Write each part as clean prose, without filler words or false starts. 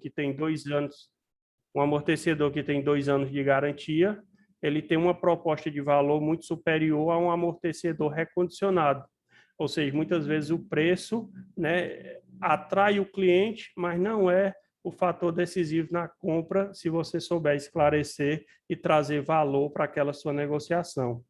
que tem 2 anos, um amortecedor que tem 2 anos de garantia, ele tem uma proposta de valor muito superior a um amortecedor recondicionado. Ou seja, muitas vezes o preço, né, atrai o cliente, mas não é o fator decisivo na compra, se você souber esclarecer e trazer valor para aquela sua negociação.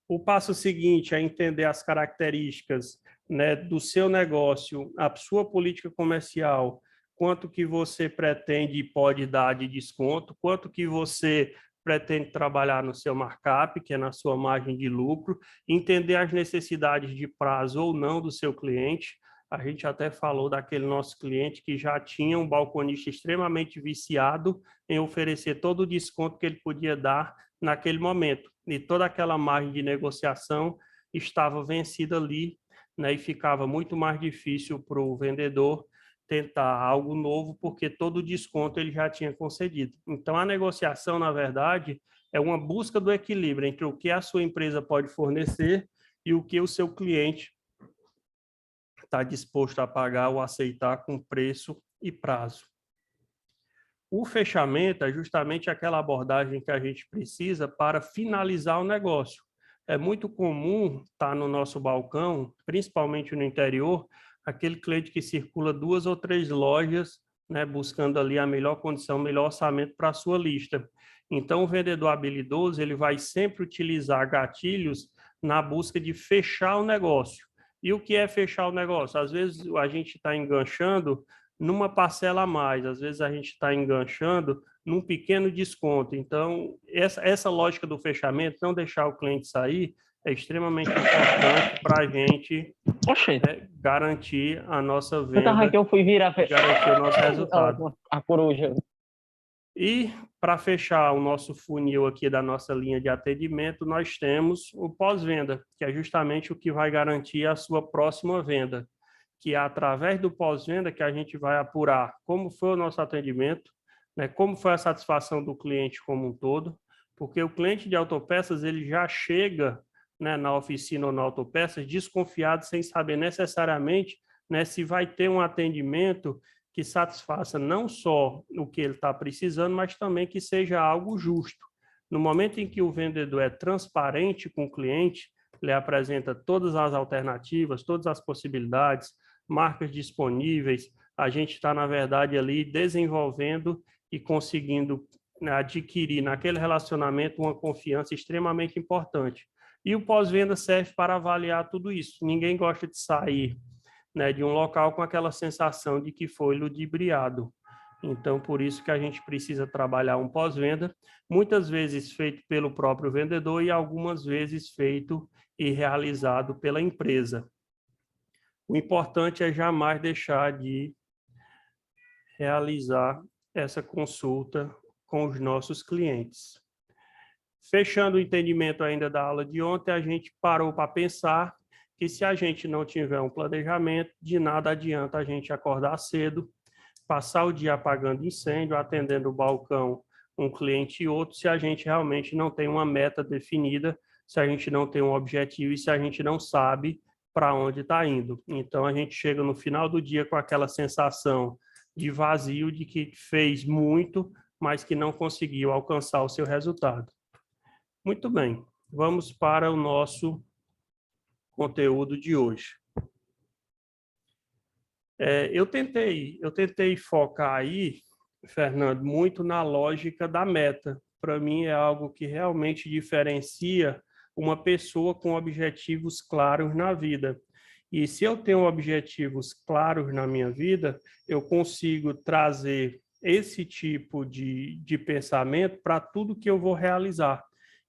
O passo seguinte é entender as características, né, do seu negócio, a sua política comercial, quanto que você pretende e pode dar de desconto, quanto que você pretende trabalhar no seu markup, que é na sua margem de lucro, entender as necessidades de prazo ou não do seu cliente. A gente até falou daquele nosso cliente que já tinha um balconista extremamente viciado em oferecer todo o desconto que ele podia dar naquele momento. E toda aquela margem de negociação estava vencida ali, né, e ficava muito mais difícil para o vendedor tentar algo novo, porque todo o desconto ele já tinha concedido. Então, a negociação, na verdade, é uma busca do equilíbrio entre o que a sua empresa pode fornecer e o que o seu cliente está disposto a pagar ou aceitar com preço e prazo. O fechamento é justamente aquela abordagem que a gente precisa para finalizar o negócio. É muito comum estar no nosso balcão, principalmente no interior, aquele cliente que circula 2 ou 3 lojas, né, buscando ali a melhor condição, o melhor orçamento para a sua lista. Então, o vendedor habilidoso ele vai sempre utilizar gatilhos na busca de fechar o negócio. E o que é fechar o negócio? Às vezes a gente está enganchando numa parcela a mais, às vezes a gente está enganchando num pequeno desconto. Então, essa lógica do fechamento, não deixar o cliente sair, é extremamente importante para a gente garantir a nossa venda, que eu fui virar garantir o nosso resultado. A coruja. E para fechar o nosso funil aqui da nossa linha de atendimento, nós temos o pós-venda, que é justamente o que vai garantir a sua próxima venda, que é através do pós-venda que a gente vai apurar como foi o nosso atendimento, né, como foi a satisfação do cliente como um todo, porque o cliente de autopeças ele já chega, né, na oficina ou na autopeças desconfiado, sem saber necessariamente, né, se vai ter um atendimento que satisfaça não só o que ele está precisando, mas também que seja algo justo. No momento em que o vendedor é transparente com o cliente, ele apresenta todas as alternativas, todas as possibilidades, marcas disponíveis, a gente está, na verdade, ali desenvolvendo e conseguindo adquirir naquele relacionamento uma confiança extremamente importante. E o pós-venda serve para avaliar tudo isso. Ninguém gosta de sair, né, de um local com aquela sensação de que foi ludibriado. Então, por isso que a gente precisa trabalhar um pós-venda, muitas vezes feito pelo próprio vendedor e algumas vezes feito e realizado pela empresa. O importante é jamais deixar de realizar essa consulta com os nossos clientes. Fechando o entendimento ainda da aula de ontem, a gente parou para pensar que se a gente não tiver um planejamento, de nada adianta a gente acordar cedo, passar o dia apagando incêndio, atendendo o balcão um cliente e outro, se a gente realmente não tem uma meta definida, se a gente não tem um objetivo e se a gente não sabe para onde está indo. Então, a gente chega no final do dia com aquela sensação de vazio, de que fez muito, mas que não conseguiu alcançar o seu resultado. Muito bem, vamos para o nosso conteúdo de hoje. Eu tentei focar aí, Fernando, muito na lógica da meta. Para mim é algo que realmente diferencia uma pessoa com objetivos claros na vida. E se eu tenho objetivos claros na minha vida, eu consigo trazer esse tipo de pensamento para tudo que eu vou realizar.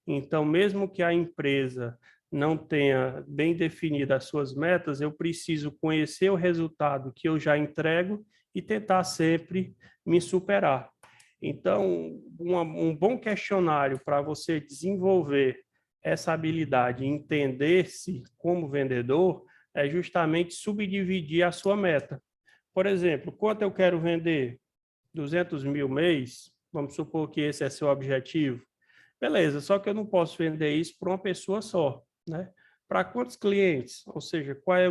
Então, mesmo que a empresa não tenha bem definidas as suas metas, eu preciso conhecer o resultado que eu já entrego e tentar sempre me superar. Então, um bom questionário para você desenvolver essa habilidade, entender-se como vendedor, é justamente subdividir a sua meta. Por exemplo, quanto eu quero vender? 200 mil mês? Vamos supor que esse é seu objetivo. Beleza, só que eu não posso vender isso para uma pessoa só, né? Para quantos clientes? Ou seja, qual é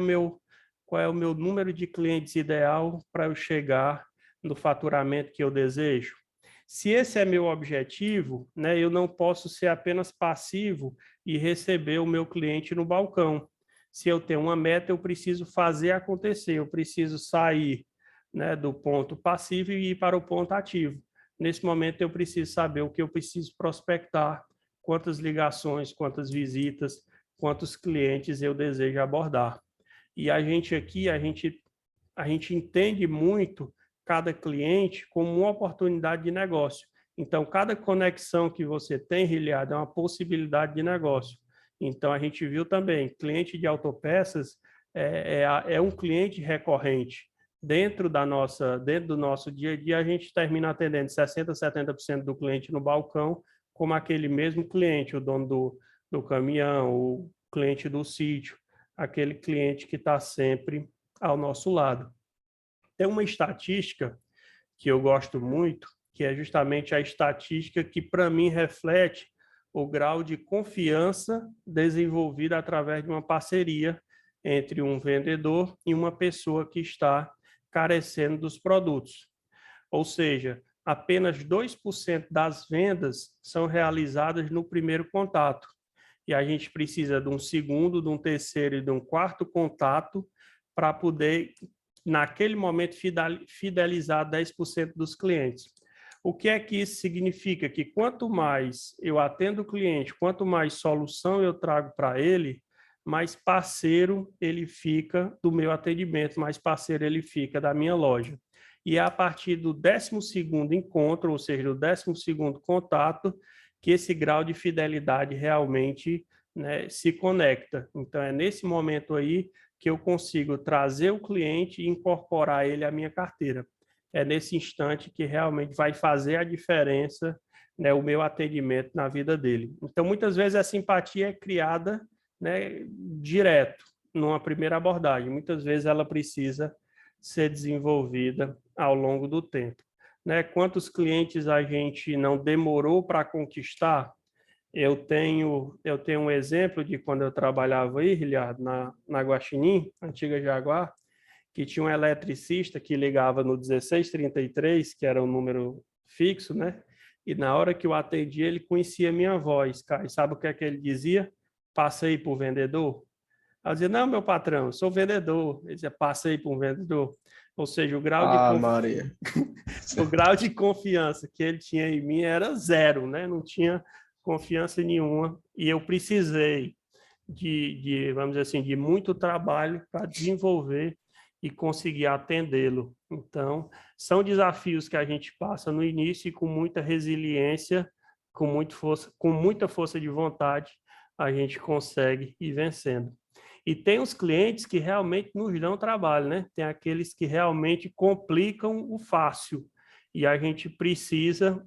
o meu número de clientes ideal para eu chegar do faturamento que eu desejo? Se esse é meu objetivo, né, eu não posso ser apenas passivo e receber o meu cliente no balcão. Se eu tenho uma meta, eu preciso fazer acontecer, eu preciso sair, né, do ponto passivo e ir para o ponto ativo. Nesse momento, eu preciso saber o que eu preciso prospectar, quantas ligações, quantas visitas, quantos clientes eu desejo abordar. E a gente aqui, a gente entende muito cada cliente como uma oportunidade de negócio. Então, cada conexão que você tem, Riliado, é uma possibilidade de negócio. Então, a gente viu também, cliente de autopeças é um cliente recorrente. Dentro do nosso dia a dia, a gente termina atendendo 60%, 70% do cliente no balcão, como aquele mesmo cliente, o dono do caminhão, o cliente do sítio, aquele cliente que está sempre ao nosso lado. Tem uma estatística que eu gosto muito, que é justamente a estatística que, para mim, reflete o grau de confiança desenvolvida através de uma parceria entre um vendedor e uma pessoa que está carecendo dos produtos. Ou seja, apenas 2% das vendas são realizadas no primeiro contato. E a gente precisa de um segundo, de um terceiro e de um quarto contato para poder, naquele momento, fidelizar 10% dos clientes. O que é que isso significa? Que quanto mais eu atendo o cliente, quanto mais solução eu trago para ele, mais parceiro ele fica do meu atendimento, mais parceiro ele fica da minha loja. E é a partir do 12º encontro, ou seja, do 12º contato, que esse grau de fidelidade realmente, né, se conecta. Então, é nesse momento aí que eu consigo trazer o cliente e incorporar ele à minha carteira. É nesse instante que realmente vai fazer a diferença, né, o meu atendimento na vida dele. Então, muitas vezes a simpatia é criada, né, direto, numa primeira abordagem. Muitas vezes ela precisa ser desenvolvida ao longo do tempo. Né? Quantos clientes a gente não demorou para conquistar? Eu tenho um exemplo de quando eu trabalhava aí, Rilardo, na Guaxinim, antiga Jaguar, que tinha um eletricista que ligava no 1633, que era um número fixo, né? E na hora que eu atendia, ele conhecia a minha voz, cara. E sabe o que é que ele dizia? Passa aí para o vendedor. Eu dizia, não, meu patrão, eu sou vendedor. Ele dizia, passa aí para um vendedor. Ou seja, Maria. o grau de confiança que ele tinha em mim era zero, né? Não tinha confiança nenhuma. E eu precisei vamos dizer assim, de muito trabalho para desenvolver e conseguir atendê-lo. Então, são desafios que a gente passa no início e com muita resiliência, com muita força de vontade, a gente consegue ir vencendo. E tem os clientes que realmente nos dão trabalho, né? Tem aqueles que realmente complicam o fácil. E a gente precisa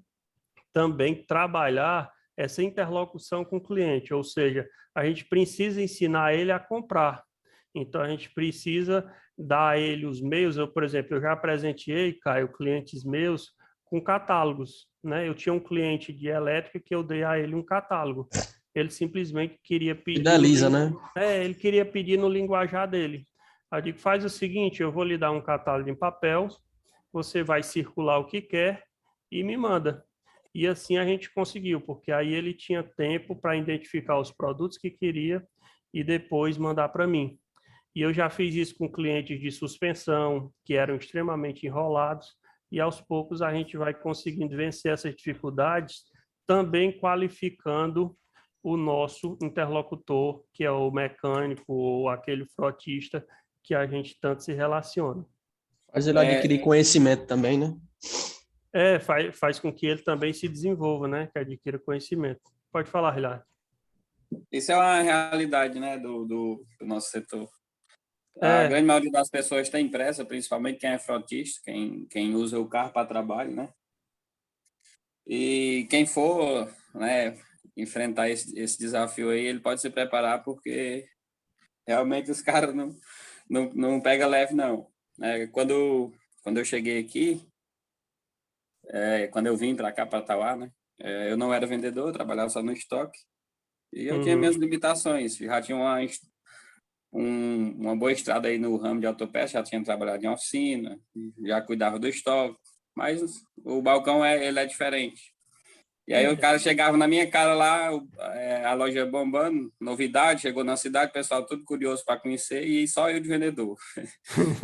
também trabalhar essa interlocução com o cliente, ou seja, a gente precisa ensinar ele a comprar. Então, a gente precisa dar a ele os meios. Eu, por exemplo, eu já presenteei, Caio, clientes meus com catálogos. Né? Eu tinha um cliente de elétrica que eu dei a ele um catálogo. Ele simplesmente queria pedir Fideliza, né? ele queria pedir no linguajar dele. Eu digo, faz o seguinte, eu vou lhe dar um catálogo em papel, você vai circular o que quer e me manda. E assim a gente conseguiu, porque aí ele tinha tempo para identificar os produtos que queria e depois mandar para mim. E eu já fiz isso com clientes de suspensão, que eram extremamente enrolados, e aos poucos a gente vai conseguindo vencer essas dificuldades, também qualificando o nosso interlocutor, que é o mecânico ou aquele frotista que a gente tanto se relaciona. Faz ele adquirir conhecimento também, né? Faz com que ele também se desenvolva, né? Que adquira conhecimento. Pode falar, Hilário. Isso é uma realidade, né, do nosso setor. A grande maioria das pessoas tem pressa, principalmente quem é frotista, quem usa o carro para trabalho, né? E quem for, né, enfrentar esse desafio aí, ele pode se preparar, porque realmente os caras não pegam leve, não. Quando eu cheguei aqui, quando eu vim para cá, para Tauá, né, eu não era vendedor, eu trabalhava só no estoque, e eu tinha minhas limitações. Já tinha uma boa estrada aí no ramo de autopeça, já tinha trabalhado em oficina, já cuidava do estoque, mas o balcão ele é diferente. E aí o cara chegava na minha cara lá, a loja bombando, novidade, chegou na cidade, o pessoal tudo curioso para conhecer, e só eu de vendedor.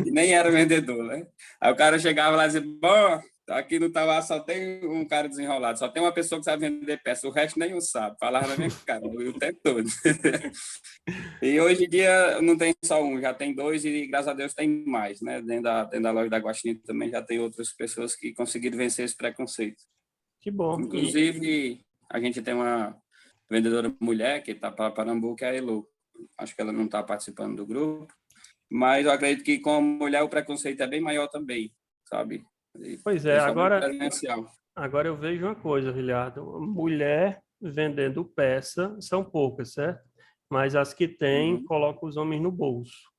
E nem era vendedor, né? Aí o cara chegava lá e dizia, bom, aqui no Tauá só tem um cara desenrolado, só tem uma pessoa que sabe vender peça, o resto nenhum sabe. Falava na minha cara, o tempo todo. E hoje em dia não tem só um, já tem dois e graças a Deus tem mais, né? Dentro da loja da Guaxinim também já tem outras pessoas que conseguiram vencer esse preconceito. Que bom. Inclusive, a gente tem uma vendedora mulher que está para Pernambuco, que é a Elo. Acho que ela não está participando do grupo, mas eu acredito que com a mulher o preconceito é bem maior também, sabe? Pois é, Principalmente presencial. agora eu vejo uma coisa, Vilhardo. Mulher vendendo peça são poucas, certo? Mas as que têm, colocam os homens no bolso.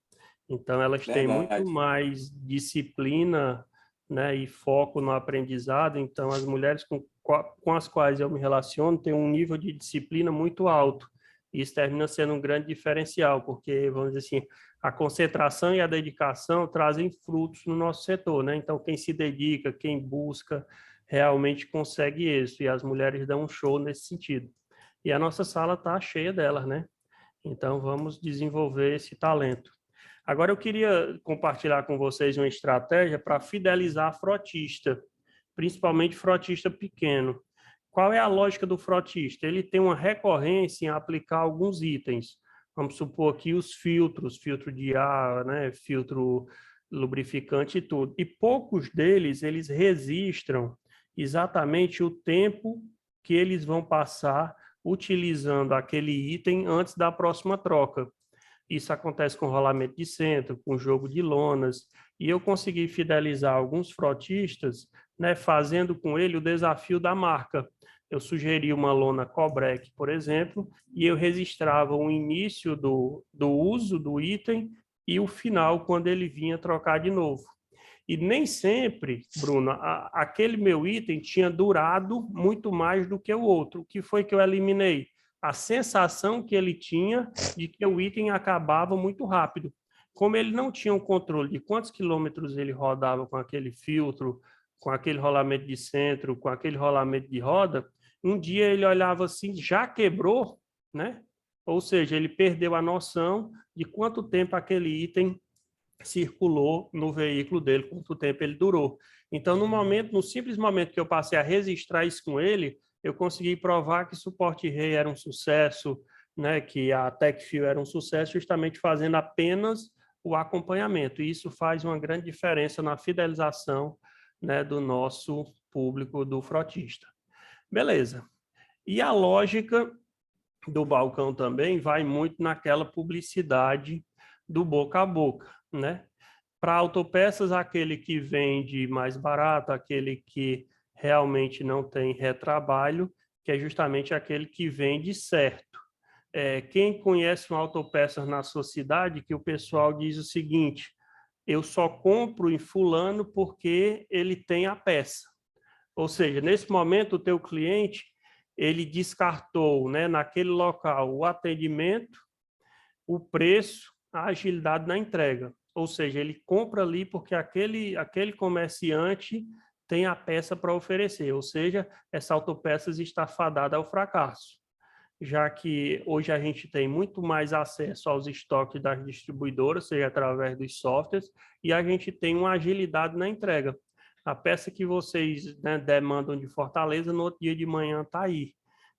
Então, elas têm muito Verdade. mais disciplina, né, e foco no aprendizado. Então, as mulheres com as quais eu me relaciono têm um nível de disciplina muito alto. Isso termina sendo um grande diferencial, porque, vamos dizer assim, a concentração e a dedicação trazem frutos no nosso setor, né? Então, quem se dedica, quem busca, realmente consegue isso. E as mulheres dão um show nesse sentido. E a nossa sala está cheia delas, né? Então, vamos desenvolver esse talento. Agora, eu queria compartilhar com vocês uma estratégia para fidelizar frotista, principalmente frotista pequeno. Qual é a lógica do frotista? Ele tem uma recorrência em aplicar alguns itens. Vamos supor aqui os filtros, filtro de ar, né, filtro lubrificante e tudo. E poucos deles, eles registram exatamente o tempo que eles vão passar utilizando aquele item antes da próxima troca. Isso acontece com rolamento de centro, com jogo de lonas, e eu consegui fidelizar alguns frotistas, né, fazendo com ele o desafio da marca. Eu sugeri uma lona Cobrec, por exemplo, e eu registrava o início do uso do item e o final, quando ele vinha trocar de novo. E nem sempre, Bruno, aquele meu item tinha durado muito mais do que o outro. O que foi que eu eliminei? A sensação que ele tinha de que o item acabava muito rápido. Como ele não tinha um controle de quantos quilômetros ele rodava com aquele filtro, com aquele rolamento de centro, com aquele rolamento de roda, um dia ele olhava assim, já quebrou, né? Ou seja, ele perdeu a noção de quanto tempo aquele item circulou no veículo dele, quanto tempo ele durou. Então, no simples momento que eu passei a registrar isso com ele, eu consegui provar que Suporte Rei era um sucesso, né, que a TechFuel era um sucesso, justamente fazendo apenas o acompanhamento. E isso faz uma grande diferença na fidelização, né, do nosso público do frotista. Beleza. E a lógica do balcão também vai muito naquela publicidade do boca a boca, né? Para autopeças, aquele que vende mais barato, aquele que realmente não tem retrabalho, que é justamente aquele que vende certo. Quem conhece uma autopeças na sua cidade, que o pessoal diz o seguinte: eu só compro em fulano porque ele tem a peça. Ou seja, nesse momento o teu cliente ele descartou, né, naquele local o atendimento, o preço, a agilidade na entrega. Ou seja, ele compra ali porque aquele comerciante tem a peça para oferecer. Ou seja, essa autopeças está fadada ao fracasso, já que hoje a gente tem muito mais acesso aos estoques das distribuidoras, seja através dos softwares, e a gente tem uma agilidade na entrega. A peça que vocês, né, demandam de Fortaleza, no outro dia de manhã está aí.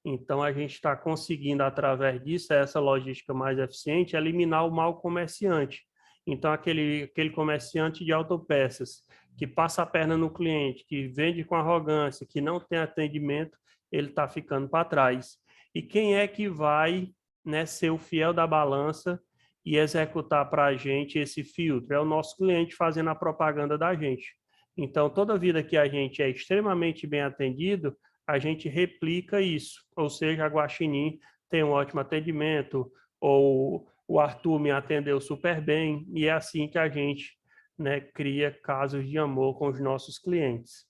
Então, a gente está conseguindo, através disso, essa logística mais eficiente, eliminar o mau comerciante. Então, aquele comerciante de autopeças que passa a perna no cliente, que vende com arrogância, que não tem atendimento, ele está ficando para trás. E quem é que vai, né, ser o fiel da balança e executar para a gente esse filtro? É o nosso cliente fazendo a propaganda da gente. Então, toda vida que a gente é extremamente bem atendido, a gente replica isso. Ou seja, a Guaxinim tem um ótimo atendimento, ou o Arthur me atendeu super bem, e é assim que a gente, né, cria casos de amor com os nossos clientes.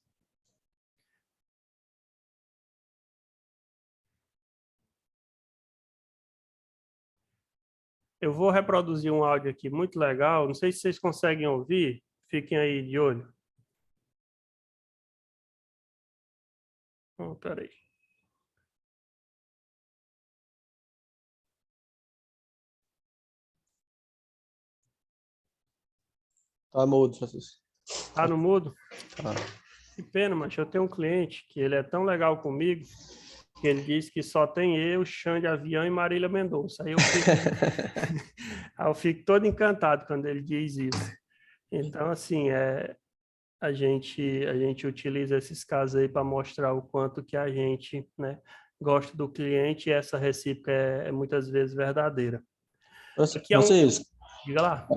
Eu vou reproduzir um áudio aqui muito legal, não sei se vocês conseguem ouvir, fiquem aí de olho. Oh, peraí. Tá mudo, Francisco. Tá no mudo? Tá. Que pena, mas eu tenho um cliente que ele é tão legal comigo que ele diz que só tem eu, Xande Avião e Marília Mendonça. Aí eu fico todo encantado quando ele diz isso. Então, assim, a gente utiliza esses casos aí para mostrar o quanto que a gente, né, gosta do cliente e essa recíproca é muitas vezes verdadeira. Aqui é um... Francisco, Diga lá.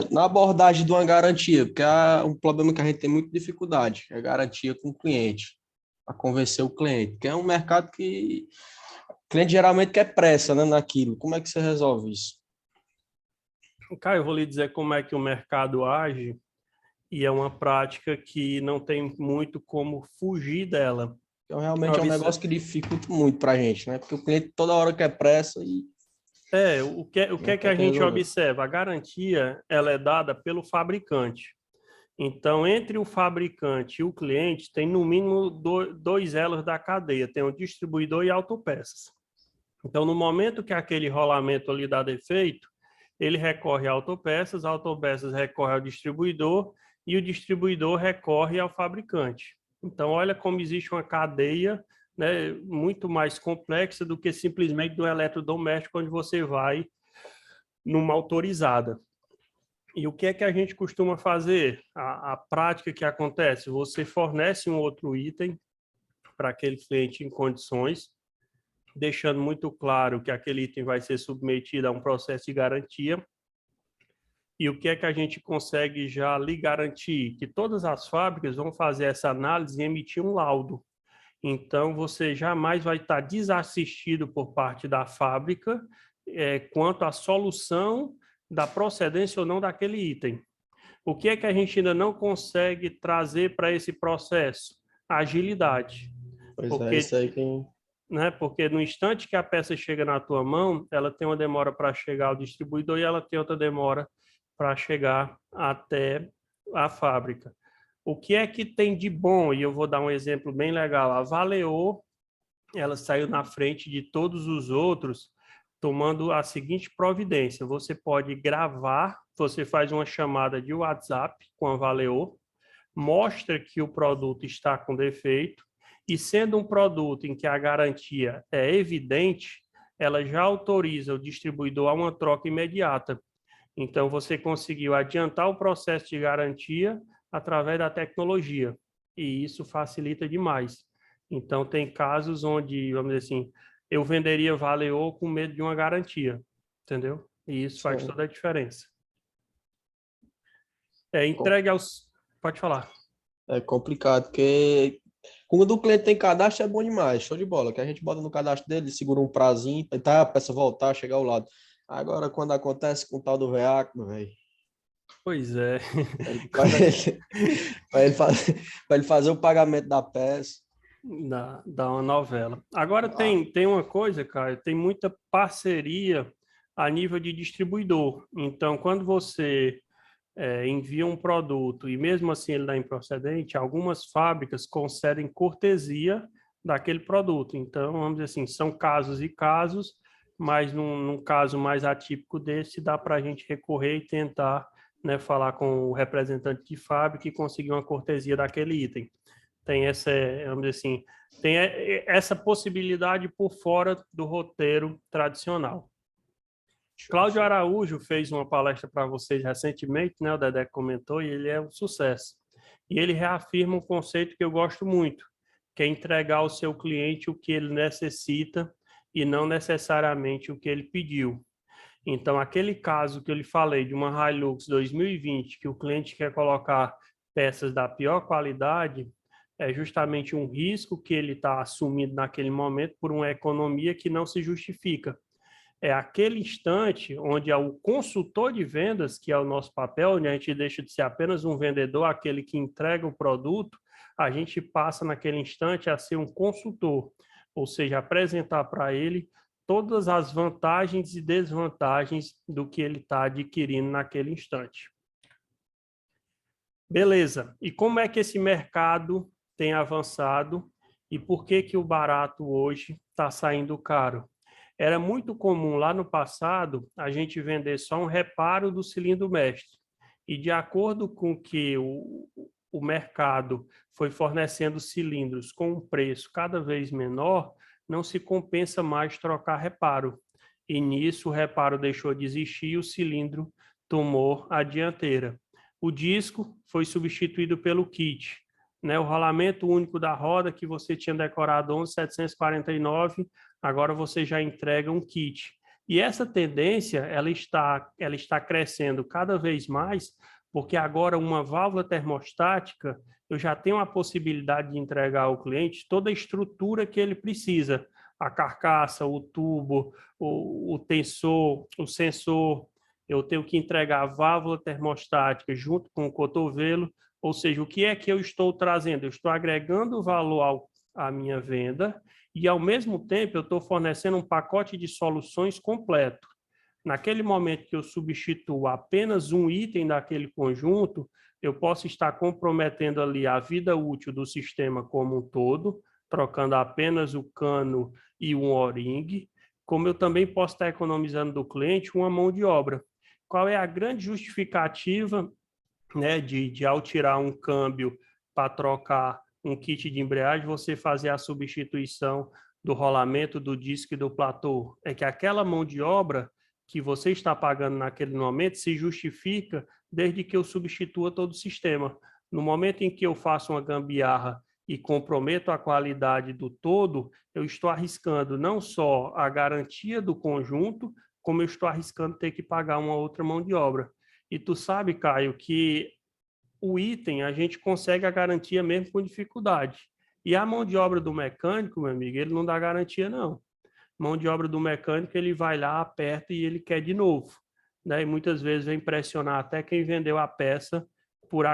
na abordagem de uma garantia, porque é um problema que a gente tem muita dificuldade, é a garantia com o cliente, para convencer o cliente, que é um mercado que o cliente geralmente quer pressa, né, naquilo. Como é que você resolve isso? Caio, eu vou lhe dizer como é que o mercado age e é uma prática que não tem muito como fugir dela. Então, realmente é um negócio que dificulta muito para a gente, né? Porque o cliente toda hora quer pressa e O que é que a gente observa? A garantia, ela é dada pelo fabricante. Então, entre o fabricante e o cliente, tem no mínimo dois elos da cadeia, tem o distribuidor e autopeças. Então, no momento que aquele rolamento ali dá defeito, ele recorre a autopeças recorre ao distribuidor e o distribuidor recorre ao fabricante. Então, olha como existe uma cadeia, né, muito mais complexa do que simplesmente do eletrodoméstico, onde você vai numa autorizada. E o que é que a gente costuma fazer? A prática que acontece, você fornece um outro item para aquele cliente em condições, deixando muito claro que aquele item vai ser submetido a um processo de garantia. E o que é que a gente consegue já lhe garantir? Que todas as fábricas vão fazer essa análise e emitir um laudo. Então, você jamais vai estar desassistido por parte da fábrica quanto à solução da procedência ou não daquele item. O que é que a gente ainda não consegue trazer para esse processo? Agilidade. Pois isso aí quem... Porque no instante que a peça chega na tua mão, ela tem uma demora para chegar ao distribuidor e ela tem outra demora para chegar até a fábrica. O que é que tem de bom? E eu vou dar um exemplo bem legal. A Valeo, ela saiu na frente de todos os outros, tomando a seguinte providência. Você pode gravar, você faz uma chamada de WhatsApp com a Valeo, mostra que o produto está com defeito, e sendo um produto em que a garantia é evidente, ela já autoriza o distribuidor a uma troca imediata. Então, você conseguiu adiantar o processo de garantia através da tecnologia, e isso facilita demais. Então, tem casos onde, vamos dizer assim, eu venderia Valeo com medo de uma garantia, entendeu? E isso faz toda a diferença. Entregue aos... Pode falar. É complicado, porque quando o cliente tem cadastro é bom demais, show de bola, que a gente bota no cadastro dele, segura um prazinho, tá, a peça voltar, chegar ao lado. Agora, quando acontece com o tal do veículo, velho. Pois é. Para ele fazer o pagamento da peça. Dá uma novela. Agora tem uma coisa, cara, tem muita parceria a nível de distribuidor. Então, quando você envia um produto e mesmo assim ele dá improcedente, algumas fábricas concedem cortesia daquele produto. Então, vamos dizer assim, são casos e casos, mas num caso mais atípico desse, dá para a gente recorrer e tentar, né, falar com o representante de fábrica e conseguir uma cortesia daquele item. Tem essa, vamos dizer assim, tem essa possibilidade por fora do roteiro tradicional. Cláudio Araújo fez uma palestra para vocês recentemente, né? O Dedé comentou, e ele é um sucesso. E ele reafirma um conceito que eu gosto muito, que é entregar ao seu cliente o que ele necessita e não necessariamente o que ele pediu. Então, aquele caso que eu lhe falei de uma Hilux 2020, que o cliente quer colocar peças da pior qualidade, é justamente um risco que ele está assumindo naquele momento por uma economia que não se justifica. É aquele instante onde o consultor de vendas, que é o nosso papel, onde a gente deixa de ser apenas um vendedor, aquele que entrega o produto, a gente passa naquele instante a ser um consultor, ou seja, apresentar para ele todas as vantagens e desvantagens do que ele está adquirindo naquele instante. Beleza. E como é que esse mercado tem avançado E por que que o barato hoje está saindo caro? Era muito comum lá no passado a gente vender só um reparo do cilindro mestre. E de acordo com que o mercado foi fornecendo cilindros com um preço cada vez menor, não se compensa mais trocar reparo. E nisso o reparo deixou de existir e o cilindro tomou a dianteira. O disco foi substituído pelo kit, né? O rolamento único da roda que você tinha decorado 11.749, agora você já entrega um kit. E essa tendência ela está crescendo cada vez mais, porque agora uma válvula termostática eu já tenho a possibilidade de entregar ao cliente toda a estrutura que ele precisa, a carcaça, o tubo, o tensor, o sensor. Eu tenho que entregar a válvula termostática junto com o cotovelo, ou seja, o que é que eu estou trazendo? Eu estou agregando valor à minha venda e, ao mesmo tempo, eu estou fornecendo um pacote de soluções completo. Naquele momento que eu substituo apenas um item daquele conjunto, eu posso estar comprometendo ali a vida útil do sistema como um todo, trocando apenas o cano e um O-ring, como eu também posso estar economizando do cliente uma mão de obra. Qual é a grande justificativa, né, de ao tirar um câmbio para trocar um kit de embreagem, você fazer a substituição do rolamento, do disco e do platô? É que aquela mão de obra que você está pagando naquele momento se justifica desde que eu substitua todo o sistema. No momento em que eu faço uma gambiarra e comprometo a qualidade do todo, eu estou arriscando não só a garantia do conjunto, como eu estou arriscando ter que pagar uma outra mão de obra. E tu sabe, Caio, que o item a gente consegue a garantia mesmo com dificuldade. E a mão de obra do mecânico, meu amigo, ele não dá garantia, não. Mão de obra do mecânico, ele vai lá, aperta e ele quer de novo. Né? E muitas vezes vem pressionar até quem vendeu a peça por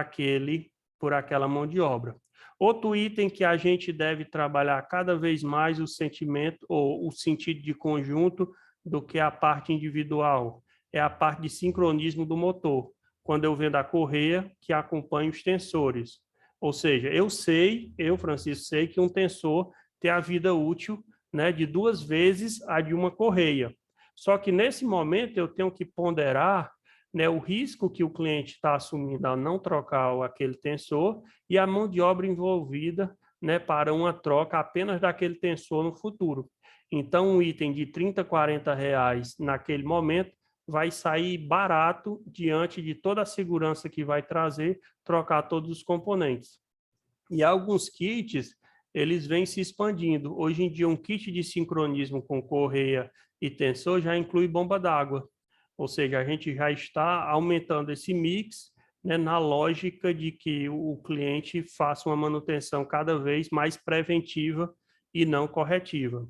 aquela mão de obra. Outro item que a gente deve trabalhar cada vez mais o sentimento ou o sentido de conjunto do que a parte individual é a parte de sincronismo do motor. Quando eu vendo a correia que acompanha os tensores. Ou seja, eu, Francisco, sei que um tensor tem a vida útil, né, de 2 vezes a de uma correia. Só que nesse momento eu tenho que ponderar, né, o risco que o cliente está assumindo ao não trocar aquele tensor e a mão de obra envolvida, né, para uma troca apenas daquele tensor no futuro. Então, um item de 30, 40 reais naquele momento vai sair barato diante de toda a segurança que vai trazer trocar todos os componentes. E alguns kits, eles vêm se expandindo. Hoje em dia, um kit de sincronismo com correia e tensor já inclui bomba d'água. Ou seja, a gente já está aumentando esse mix, né, na lógica de que o cliente faça uma manutenção cada vez mais preventiva e não corretiva.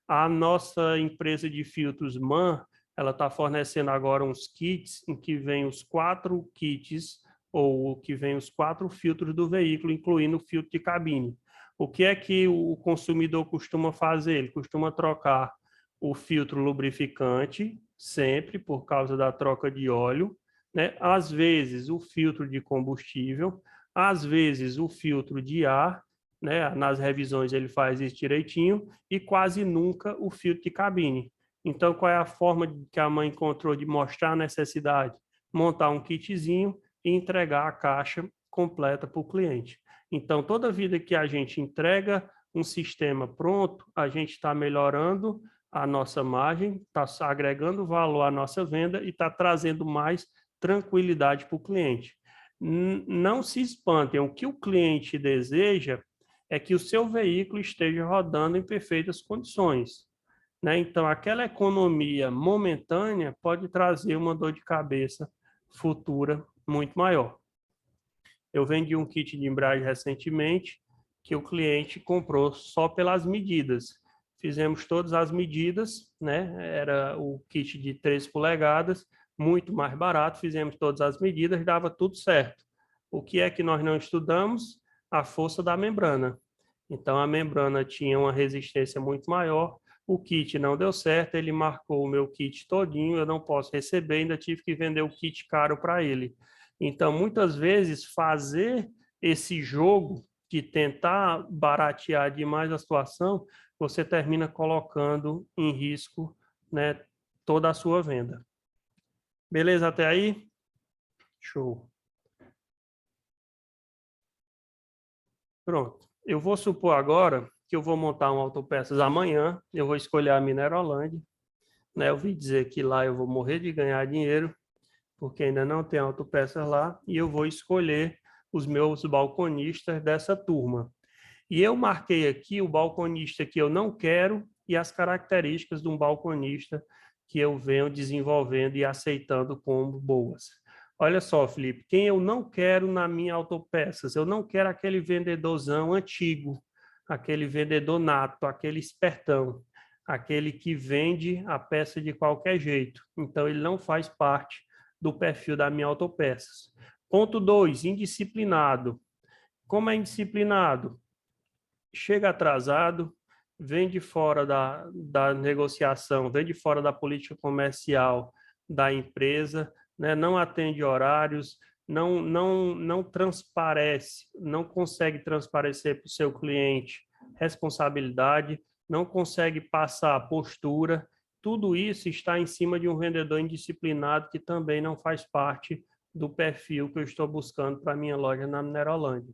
A nossa empresa de filtros MAN, ela está fornecendo agora uns kits em que vem os 4 kits ou que vem os 4 filtros do veículo, incluindo o filtro de cabine. O que é que o consumidor costuma fazer? Ele costuma trocar o filtro lubrificante, sempre por causa da troca de óleo, né? Às vezes o filtro de combustível, às vezes o filtro de ar, né? Nas revisões ele faz isso direitinho, e quase nunca o filtro de cabine. Então, qual é a forma que a mãe encontrou de mostrar a necessidade? Montar um kitzinho e entregar a caixa completa para o cliente. Então, toda vida que a gente entrega um sistema pronto, a gente está melhorando a nossa margem, está agregando valor à nossa venda e está trazendo mais tranquilidade para o cliente. Não se espantem, o que o cliente deseja é que o seu veículo esteja rodando em perfeitas condições. Né? Então, aquela economia momentânea pode trazer uma dor de cabeça futura muito maior. Eu vendi um kit de embreagem recentemente que o cliente comprou só pelas medidas. Fizemos todas as medidas, né? Era o kit de 3 polegadas, muito mais barato, fizemos todas as medidas, dava tudo certo. O que é que nós não estudamos? A força da membrana. Então, a membrana tinha uma resistência muito maior, o kit não deu certo, ele marcou o meu kit todinho, eu não posso receber, ainda tive que vender o kit caro para ele. Então, muitas vezes, fazer esse jogo de tentar baratear demais a situação, você termina colocando em risco, né, toda a sua venda. Beleza até aí? Show. Pronto. Eu vou supor agora que eu vou montar um autopeças amanhã, eu vou escolher a Minerolândia, né? Eu ouvi dizer que lá eu vou morrer de ganhar dinheiro, porque ainda não tem autopeças lá, e eu vou escolher os meus balconistas dessa turma. E eu marquei aqui o balconista que eu não quero e as características de um balconista que eu venho desenvolvendo e aceitando como boas. Olha só, Felipe, quem eu não quero na minha autopeças? Eu não quero aquele vendedorzão antigo, aquele vendedor nato, aquele espertão, aquele que vende a peça de qualquer jeito. Então, ele não faz parte do perfil da minha autopeças. Ponto 2, indisciplinado. Como é indisciplinado? Chega atrasado, vem de fora da negociação, vem de fora da política comercial da empresa, né? Não atende horários, não transparece, não consegue transparecer para o seu cliente responsabilidade, não consegue passar a postura. Tudo isso está em cima de um vendedor indisciplinado que também não faz parte do perfil que eu estou buscando para a minha loja na Minerolândia.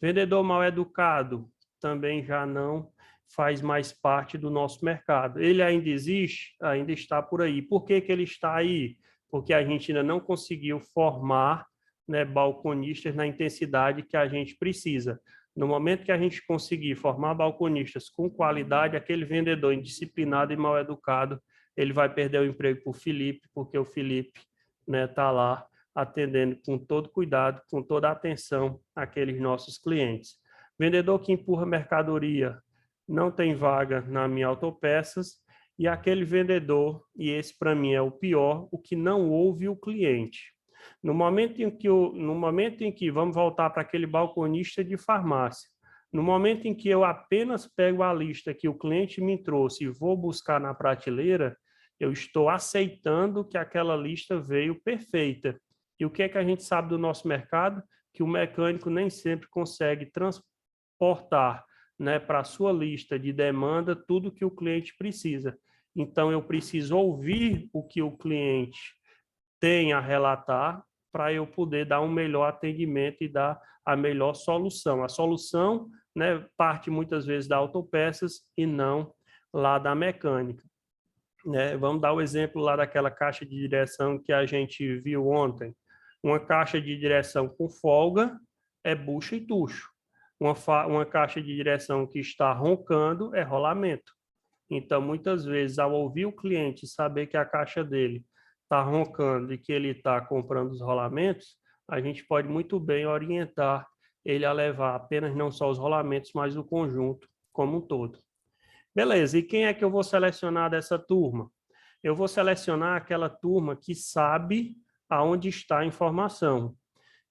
Vendedor mal educado também já não faz mais parte do nosso mercado. Ele ainda existe? Ainda está por aí. Por que que ele está aí? Porque a gente ainda não conseguiu formar, né, balconistas na intensidade que a gente precisa. No momento que a gente conseguir formar balconistas com qualidade, aquele vendedor indisciplinado e mal educado, ele vai perder o emprego para o Felipe, porque o Felipe, né, está lá atendendo com todo cuidado, com toda a atenção aqueles nossos clientes. Vendedor que empurra mercadoria não tem vaga na minha autopeças, e aquele vendedor, e esse para mim é o pior, o que não ouve o cliente. No momento em que vamos voltar para aquele balconista de farmácia, no momento em que eu apenas pego a lista que o cliente me trouxe e vou buscar na prateleira, eu estou aceitando que aquela lista veio perfeita. E o que é que a gente sabe do nosso mercado? Que o mecânico nem sempre consegue transportar, né, para a sua lista de demanda tudo que o cliente precisa. Então, eu preciso ouvir o que o cliente tem a relatar para eu poder dar um melhor atendimento e dar a melhor solução. A solução, né, parte muitas vezes da autopeças e não lá da mecânica. Né? Vamos dar o exemplo lá daquela caixa de direção que a gente viu ontem. Uma caixa de direção com folga é bucha e tucho. Uma caixa de direção que está roncando é rolamento. Então, muitas vezes, ao ouvir o cliente saber que a caixa dele está roncando e que ele está comprando os rolamentos, a gente pode muito bem orientar ele a levar apenas não só os rolamentos, mas o conjunto como um todo. Beleza, e quem é que eu vou selecionar dessa turma? Eu vou selecionar aquela turma que sabe aonde está a informação.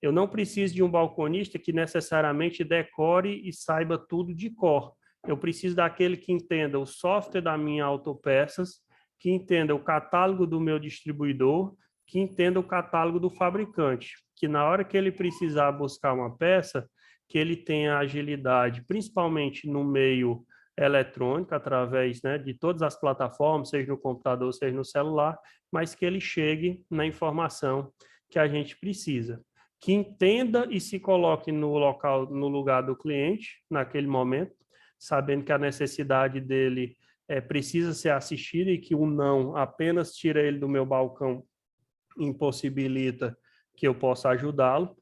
Eu não preciso de um balconista que necessariamente decore e saiba tudo de cor. Eu preciso daquele que entenda o software da minha autopeças, que entenda o catálogo do meu distribuidor, que entenda o catálogo do fabricante, que na hora que ele precisar buscar uma peça, que ele tenha agilidade, principalmente no meio eletrônico, através, né, de todas as plataformas, seja no computador, seja no celular, mas que ele chegue na informação que a gente precisa. Que entenda e se coloque no local, no lugar do cliente, naquele momento, sabendo que a necessidade dele precisa ser assistida e que um não apenas tira ele do meu balcão, impossibilita que eu possa ajudá-lo.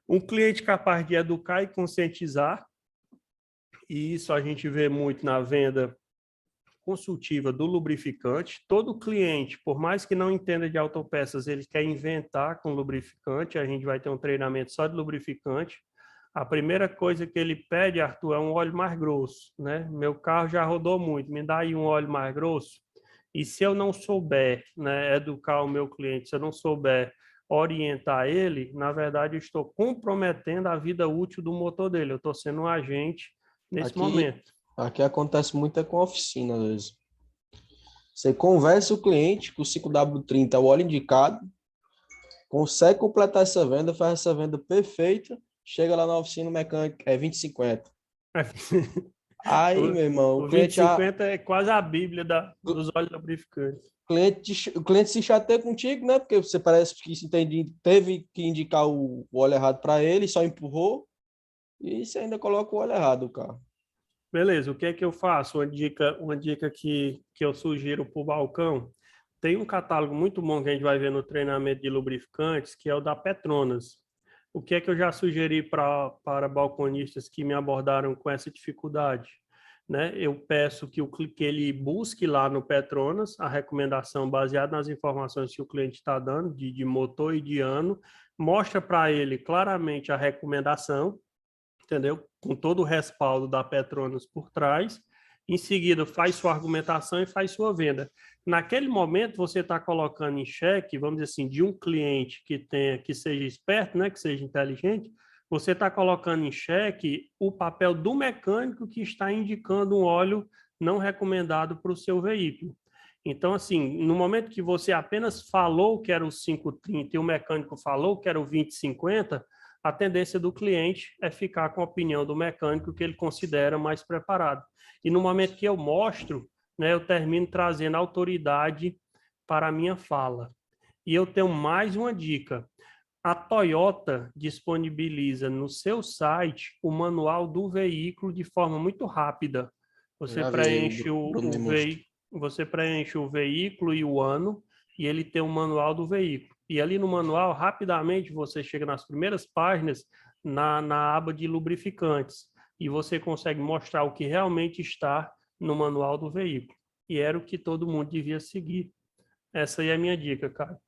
Um cliente capaz de educar e conscientizar, e isso a gente vê muito na venda consultiva do lubrificante. Todo cliente, por mais que não entenda de autopeças, ele quer inventar com lubrificante, a gente vai ter um treinamento só de lubrificante. A primeira coisa que ele pede, Arthur, é um óleo mais grosso, né? Meu carro já rodou muito, me dá aí um óleo mais grosso. E se eu não souber, né, educar o meu cliente, se eu não souber orientar ele, na verdade eu estou comprometendo a vida útil do motor dele. Eu estou sendo um agente nesse momento. Aqui acontece muito com a oficina, às vezes. Você conversa o cliente com o 5W30, o óleo indicado, consegue completar essa venda, faz essa venda perfeita, chega lá na oficina mecânica, é 20,50. É, Aí, meu irmão, o 20,50 é quase a bíblia dos óleos lubrificantes. o cliente se chateia contigo, né? Porque você parece que teve que indicar o óleo errado para ele, só empurrou, e você ainda coloca o óleo errado do carro. Beleza, o que é que eu faço? Uma dica que eu sugiro para o balcão. Tem um catálogo muito bom que a gente vai ver no treinamento de lubrificantes, que é o da Petronas. O que é que eu já sugeri para balconistas que me abordaram com essa dificuldade? Né? Eu peço que ele busque lá no Petronas a recomendação baseada nas informações que o cliente está dando, de motor e de ano, mostra para ele claramente a recomendação, entendeu? Com todo o respaldo da Petronas por trás. Em seguida, faz sua argumentação e faz sua venda. Naquele momento, você está colocando em xeque, vamos dizer assim, de um cliente que seja esperto, né, que seja inteligente, você está colocando em xeque o papel do mecânico que está indicando um óleo não recomendado para o seu veículo. Então, assim, no momento que você apenas falou que era o 530 e o mecânico falou que era o 2050, a tendência do cliente é ficar com a opinião do mecânico que ele considera mais preparado. E no momento que eu mostro, né, eu termino trazendo autoridade para a minha fala. E eu tenho mais uma dica. A Toyota disponibiliza no seu site o manual do veículo de forma muito rápida. Você preenche você preenche o veículo e o ano, e ele tem um manual do veículo. E ali no manual, rapidamente, você chega nas primeiras páginas, na aba de lubrificantes, e você consegue mostrar o que realmente está no manual do veículo. E era o que todo mundo devia seguir. Essa aí é a minha dica, cara.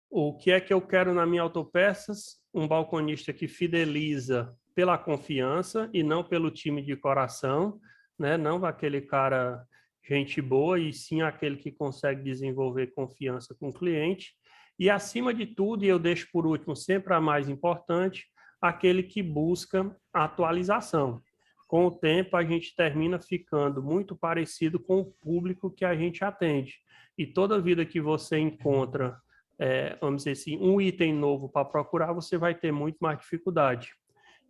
O que é que eu quero na minha autopeças? Um balconista que fideliza pela confiança e não pelo time de coração, né? Não aquele cara gente boa, e sim aquele que consegue desenvolver confiança com o cliente. E, acima de tudo, e eu deixo por último sempre a mais importante, aquele que busca atualização. Com o tempo, a gente termina ficando muito parecido com o público que a gente atende. E toda vida que você encontra, vamos dizer assim, um item novo para procurar, você vai ter muito mais dificuldade.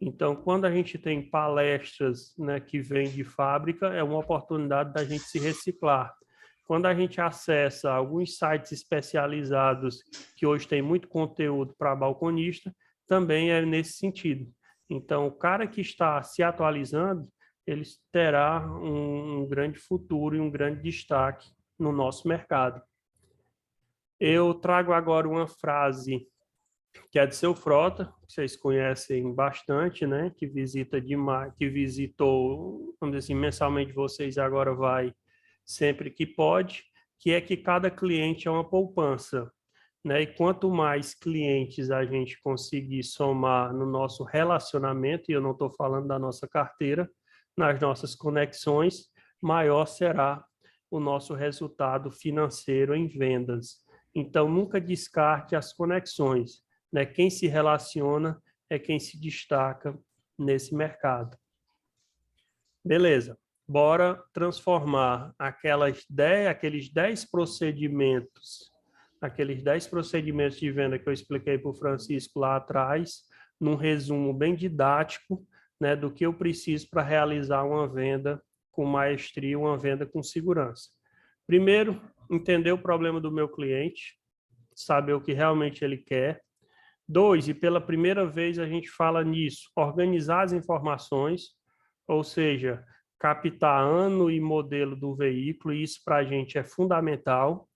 Então, quando a gente tem palestras, né, que vêm de fábrica, é uma oportunidade da gente se reciclar. Quando a gente acessa alguns sites especializados, que hoje tem muito conteúdo para balconista, também é nesse sentido. Então, o cara que está se atualizando, ele terá um grande futuro e um grande destaque no nosso mercado. Eu trago agora uma frase que é de Seu Frota, que vocês conhecem bastante, né? Que visitou, vamos dizer assim, mensalmente vocês, agora vai sempre que pode, que é que cada cliente é uma poupança, né? E quanto mais clientes a gente conseguir somar no nosso relacionamento, e eu não estou falando da nossa carteira, nas nossas conexões, maior será o nosso resultado financeiro em vendas. Então, nunca descarte as conexões, né? Quem se relaciona é quem se destaca nesse mercado. Beleza. Bora transformar aqueles 10 procedimentos, de venda que eu expliquei para o Francisco lá atrás, num resumo bem didático, né, do que eu preciso para realizar uma venda com maestria, uma venda com segurança. Primeiro, entender o problema do meu cliente, saber o que realmente ele quer. 2, e pela primeira vez a gente fala nisso, organizar as informações, ou seja, captar ano e modelo do veículo, e isso para a gente é fundamental.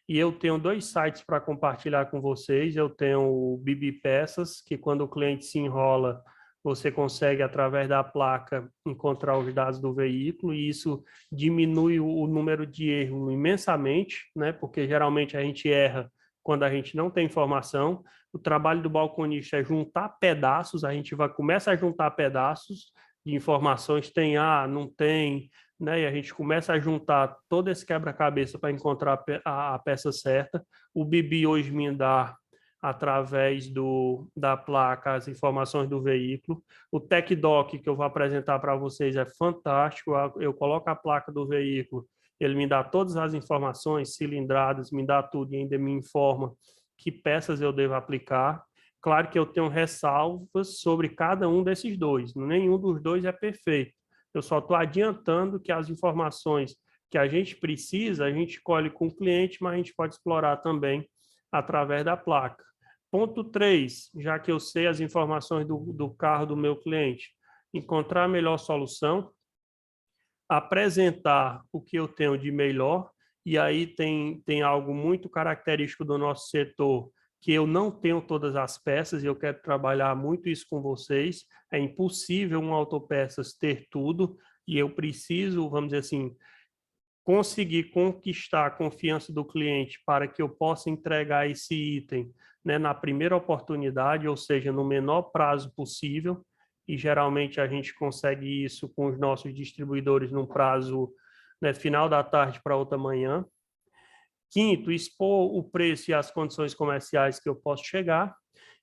E eu tenho 2 sites para compartilhar com vocês. Eu tenho o Bibi Peças, que quando o cliente se enrola, você consegue, através da placa, encontrar os dados do veículo, e isso diminui o número de erro imensamente, né? Porque geralmente a gente erra quando a gente não tem informação. O trabalho do balconista é juntar pedaços, começa a juntar pedaços de informações, tem A, não tem, né? E a gente começa a juntar todo esse quebra-cabeça para encontrar a peça certa. O Bibi hoje me dá, através da placa, as informações do veículo. O TecDoc, que eu vou apresentar para vocês, é fantástico. Eu coloco a placa do veículo, ele me dá todas as informações, cilindradas, me dá tudo e ainda me informa que peças eu devo aplicar. Claro que eu tenho ressalvas sobre cada um desses dois. Nenhum dos dois é perfeito. Eu só estou adiantando que as informações que a gente precisa, a gente colhe com o cliente, mas a gente pode explorar também através da placa. Ponto 3, já que eu sei as informações do carro do meu cliente, encontrar a melhor solução, apresentar o que eu tenho de melhor, e aí tem algo muito característico do nosso setor, que eu não tenho todas as peças, e eu quero trabalhar muito isso com vocês. É impossível um autopeças ter tudo, e eu preciso, vamos dizer assim, conseguir conquistar a confiança do cliente para que eu possa entregar esse item, né, na primeira oportunidade, ou seja, no menor prazo possível, e geralmente a gente consegue isso com os nossos distribuidores num prazo, né, final da tarde para outra manhã. Quinto, expor o preço e as condições comerciais que eu posso chegar.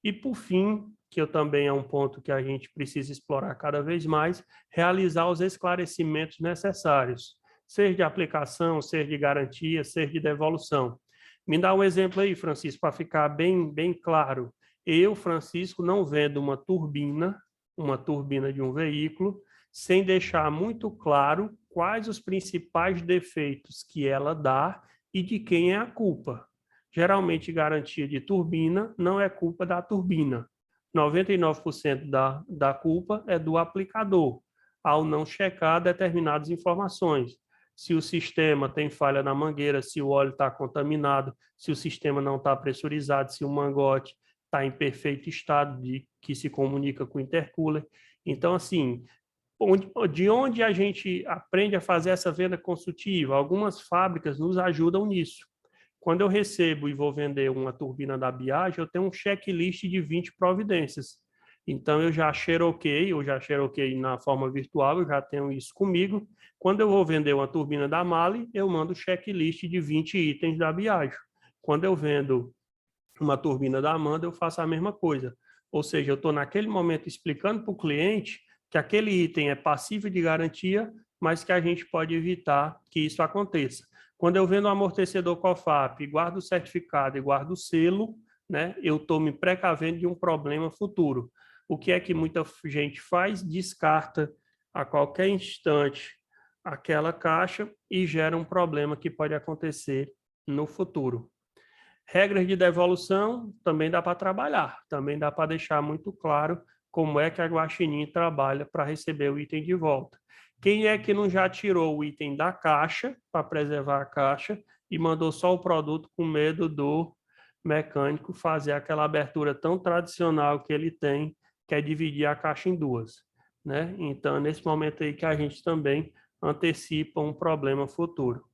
E, por fim, que eu também é um ponto que a gente precisa explorar cada vez mais, realizar os esclarecimentos necessários, seja de aplicação, seja de garantia, seja de devolução. Me dá um exemplo aí, Francisco, para ficar bem claro. Eu, Francisco, não vendo uma turbina de um veículo, sem deixar muito claro quais os principais defeitos que ela dá e de quem é a culpa. Geralmente, garantia de turbina não é culpa da turbina. 99% da culpa é do aplicador, ao não checar determinadas informações. Se o sistema tem falha na mangueira, se o óleo está contaminado, se o sistema não está pressurizado, se o mangote está em perfeito estado que se comunica com o intercooler. Então, assim, de onde a gente aprende a fazer essa venda consultiva? Algumas fábricas nos ajudam nisso. Quando eu recebo e vou vender uma turbina da Biage, eu tenho um checklist de 20 providências. Então, eu já xeroquei na forma virtual, eu já tenho isso comigo. Quando eu vou vender uma turbina da Mali, eu mando o checklist de 20 itens da Biage. Quando eu vendo uma turbina da Amanda, eu faço a mesma coisa. Ou seja, eu estou naquele momento explicando para o cliente que aquele item é passível de garantia, mas que a gente pode evitar que isso aconteça. Quando eu vendo um amortecedor COFAP, guardo o certificado e guardo o selo, né, eu estou me precavendo de um problema futuro. O que é que muita gente faz? Descarta a qualquer instante aquela caixa e gera um problema que pode acontecer no futuro. Regras de devolução também dá para trabalhar, também dá para deixar muito claro como é que a Guaxinim trabalha para receber o item de volta. Quem é que não já tirou o item da caixa, para preservar a caixa, e mandou só o produto com medo do mecânico fazer aquela abertura tão tradicional que ele tem, que é dividir a caixa em duas, né? Então, nesse momento aí que a gente também antecipa um problema futuro.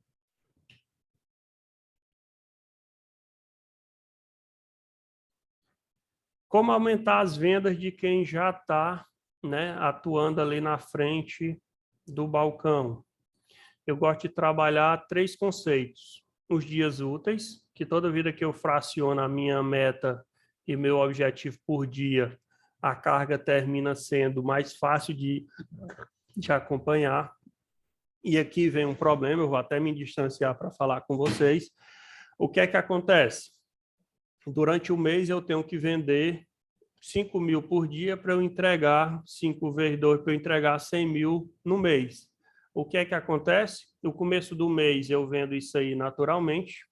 Como aumentar as vendas de quem já está, né, atuando ali na frente do balcão? Eu gosto de trabalhar 3 conceitos. Os dias úteis, que toda vida que eu fraciono a minha meta e meu objetivo por dia, a carga termina sendo mais fácil de acompanhar. E aqui vem um problema, eu vou até me distanciar para falar com vocês. O que é que acontece? Durante o mês eu tenho que vender 5 mil por dia para eu entregar 5 vezes 2, para eu entregar 100 mil no mês. O que é que acontece? No começo do mês eu vendo isso aí naturalmente.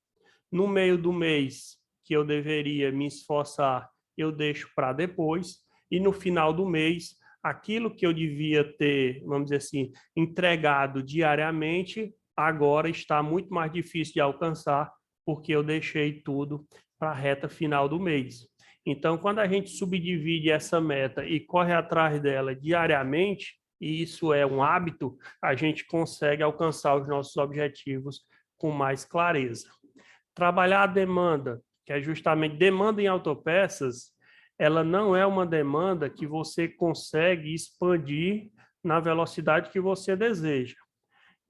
No meio do mês, que eu deveria me esforçar, eu deixo para depois. E no final do mês, aquilo que eu devia ter, vamos dizer assim, entregado diariamente, agora está muito mais difícil de alcançar, porque eu deixei tudo para a reta final do mês. Então, quando a gente subdivide essa meta e corre atrás dela diariamente, e isso é um hábito, a gente consegue alcançar os nossos objetivos com mais clareza. Trabalhar a demanda, que é justamente demanda em autopeças, ela não é uma demanda que você consegue expandir na velocidade que você deseja.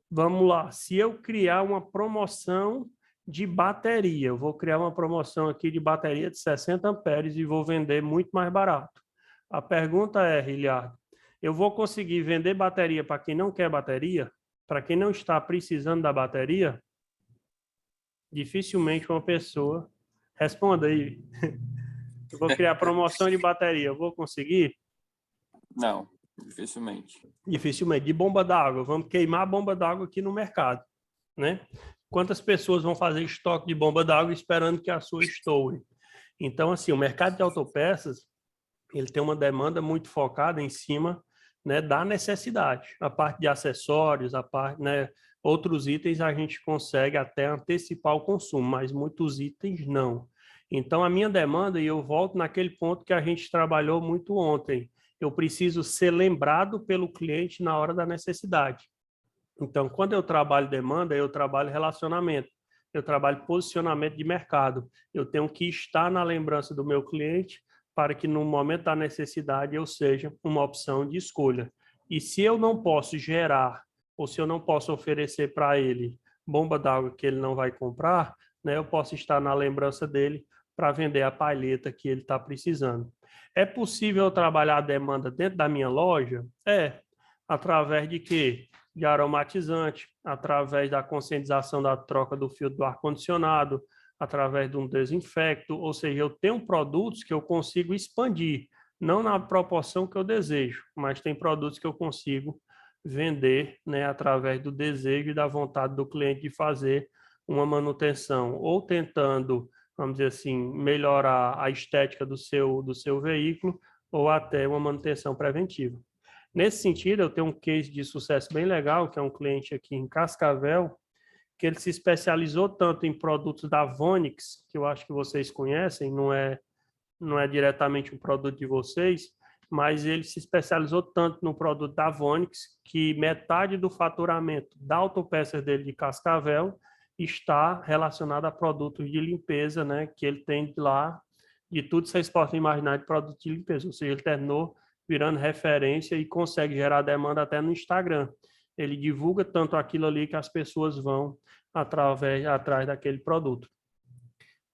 Vamos lá, se eu criar uma promoção de bateria. Eu vou criar uma promoção aqui de bateria de 60 amperes e vou vender muito mais barato. A pergunta é, Riliardo, eu vou conseguir vender bateria para quem não quer bateria? Para quem não está precisando da bateria? Dificilmente uma pessoa... Responda aí. Eu vou criar promoção de bateria, eu vou conseguir? Não, dificilmente. Dificilmente. De bomba d'água, vamos queimar a bomba d'água aqui no mercado, né? Quantas pessoas vão fazer estoque de bomba d'água esperando que a sua estoure? Então, assim, o mercado de autopeças, ele tem uma demanda muito focada em cima, né, da necessidade. A parte de acessórios, a parte, né, outros itens a gente consegue até antecipar o consumo, mas muitos itens não. Então, a minha demanda, e eu volto naquele ponto que a gente trabalhou muito ontem, eu preciso ser lembrado pelo cliente na hora da necessidade. Então, quando eu trabalho demanda, eu trabalho relacionamento, eu trabalho posicionamento de mercado. Eu tenho que estar na lembrança do meu cliente para que no momento da necessidade eu seja uma opção de escolha. E se eu não posso gerar, ou se eu não posso oferecer para ele bomba d'água que ele não vai comprar, né, eu posso estar na lembrança dele para vender a palheta que ele está precisando. É possível eu trabalhar a demanda dentro da minha loja? É. Através de quê? De aromatizante, através da conscientização da troca do filtro do ar-condicionado, através de um desinfecto, ou seja, eu tenho produtos que eu consigo expandir, não na proporção que eu desejo, mas tem produtos que eu consigo vender, né, através do desejo e da vontade do cliente de fazer uma manutenção, ou tentando, vamos dizer assim, melhorar a estética do seu veículo, ou até uma manutenção preventiva. Nesse sentido, eu tenho um case de sucesso bem legal, que é um cliente aqui em Cascavel, que ele se especializou tanto em produtos da Vonix, que eu acho que vocês conhecem, não é diretamente um produto de vocês, mas ele se especializou tanto no produto da Vonix, que metade do faturamento da autopeças dele de Cascavel está relacionado a produtos de limpeza, né, que ele tem lá, de tudo que vocês possam imaginar de produto de limpeza, ou seja, ele terminou virando referência e consegue gerar demanda até no Instagram. Ele divulga tanto aquilo ali que as pessoas vão atrás daquele produto.